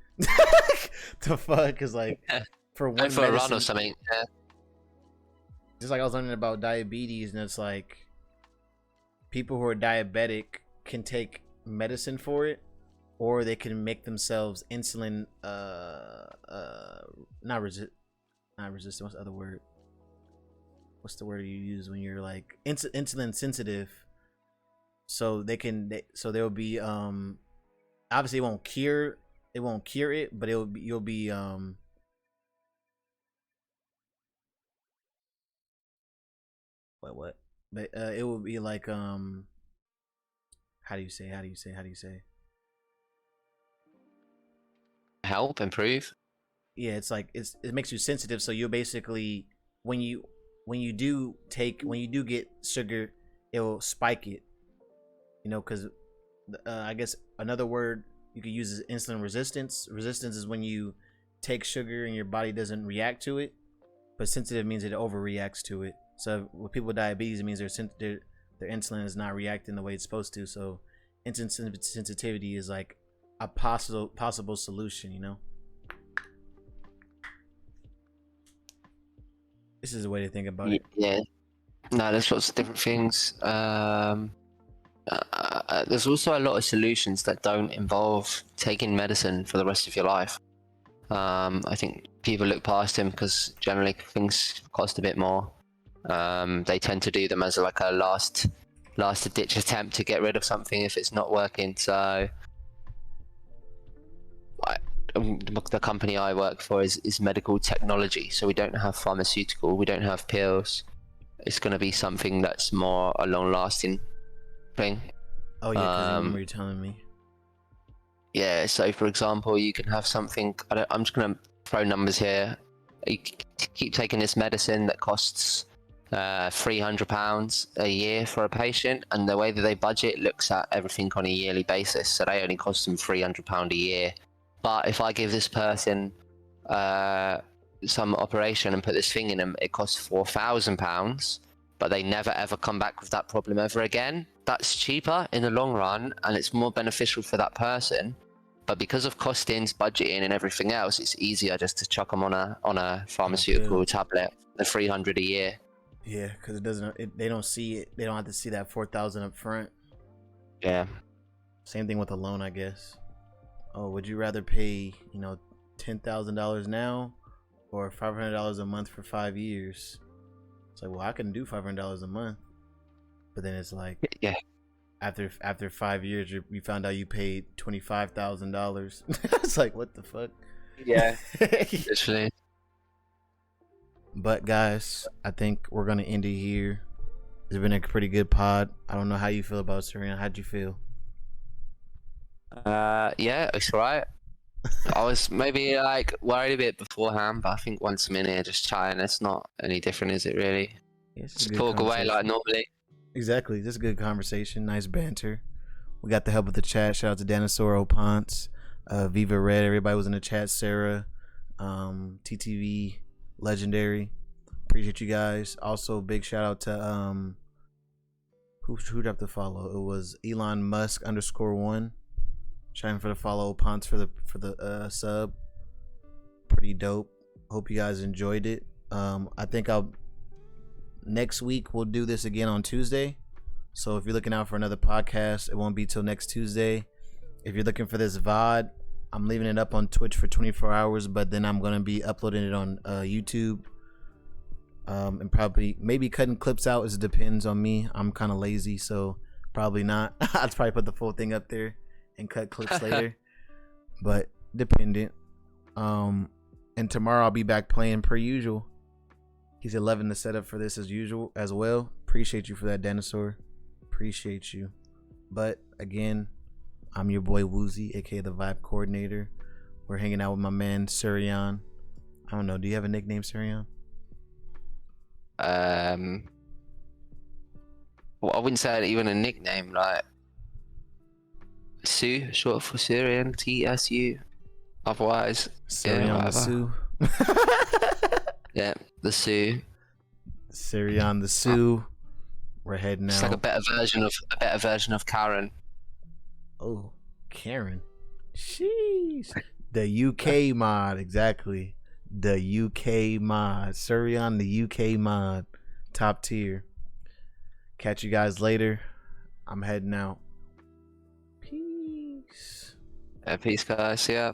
The fuck is like for one for medicine, a run or something. Yeah. Just like I was learning about diabetes, and it's like people who are diabetic can take medicine for it, or they can make themselves insulin not resistant, what's the other word, what's the word you use when you're like insulin sensitive, so they'll be obviously it won't cure it, but you'll be what but it will be like how do you say Help improve. yeah, it's like it makes you sensitive, so you'll basically when you do get sugar, it will spike it, you know, because I guess another word you could use is insulin resistance. Resistance is when you take sugar and your body doesn't react to it, but sensitive means it overreacts to it. So with people with diabetes, it means their insulin is not reacting the way it's supposed to. So insulin sensitivity is like a possible solution, you know. This is a way to think about it. Yeah. No, there's lots of different things. There's also a lot of solutions that don't involve taking medicine for the rest of your life. I think people look past them because generally things cost a bit more. They tend to do them as like a last ditch attempt to get rid of something if it's not working. So the company I work for is medical technology, so we don't have pharmaceutical, we don't have pills. It's going to be something that's more a long-lasting thing. Oh yeah, because I remember you telling me. Yeah, so for example, you can have something, I'm just going to throw numbers here. You keep taking this medicine that costs £300 a year for a patient, and the way that they budget looks at everything on a yearly basis, so they only cost them £300 a year. But if I give this person some operation and put this thing in them, it costs £4,000, but they never ever come back with that problem ever again. That's cheaper in the long run, and it's more beneficial for that person. But because of costings, budgeting, and everything else, it's easier just to chuck them on a pharmaceutical tablet, the $300 a year. Yeah, because they don't see it. They don't have to see that $4,000 up front. Yeah. Same thing with a loan, I guess. Oh, would you rather pay, $10,000 now or $500 a month for 5 years? It's like, well, I can do $500 a month, but then it's like, yeah, after 5 years, you found out you paid $25,000. It's like, what the fuck? Yeah, literally. But guys, I think we're gonna end it here. It's been a pretty good pod. I don't know how you feel about Tsurion. How'd you feel? Yeah, it's right. I was maybe like worried a bit beforehand, but I think once I'm in here just chatting, it's not any different, is it really? Yeah, it's just a Just good talk away like conversation. normally. Exactly, just a good conversation. Nice banter. We got the help of the chat. Shout out to Dinosaur Opance, Viva Red. Everybody was in the chat. Sarah, TTV, Legendary. Appreciate you guys. Also, big shout out to who dropped the follow? It was Elon Musk _1. Trying for the follow. Ponce for the sub. Pretty dope. Hope you guys enjoyed it. I think next week we'll do this again on Tuesday. So if you're looking out for another podcast, it won't be till next Tuesday. If you're looking for this VOD, I'm leaving it up on Twitch for 24 hours, but then I'm gonna be uploading it on YouTube. And probably maybe cutting clips out. It depends on me. I'm kind of lazy, so probably not. I'd probably put the full thing up there and cut clips later, but dependent. And tomorrow I'll be back playing per usual. He's 11 to set up for this as usual as well. Appreciate you for that, Dinosaur. Appreciate you. But again, I'm your boy Woozy, aka the Vibe Coordinator. We're hanging out with my man Tsurion. I don't know. Do you have a nickname, Tsurion? Well, I wouldn't say even a nickname, like Sue, short for Syrian, TSU. Otherwise, Tsurion the Sue. Yeah, the Sue. Tsurion the Sue. We're heading It's out. like a better version of Karen. Oh, Karen. Sheesh. The UK mod, exactly. The UK mod. Tsurion, the UK mod. Top tier. Catch you guys later. I'm heading out. Peace. Peace, guys. Yeah.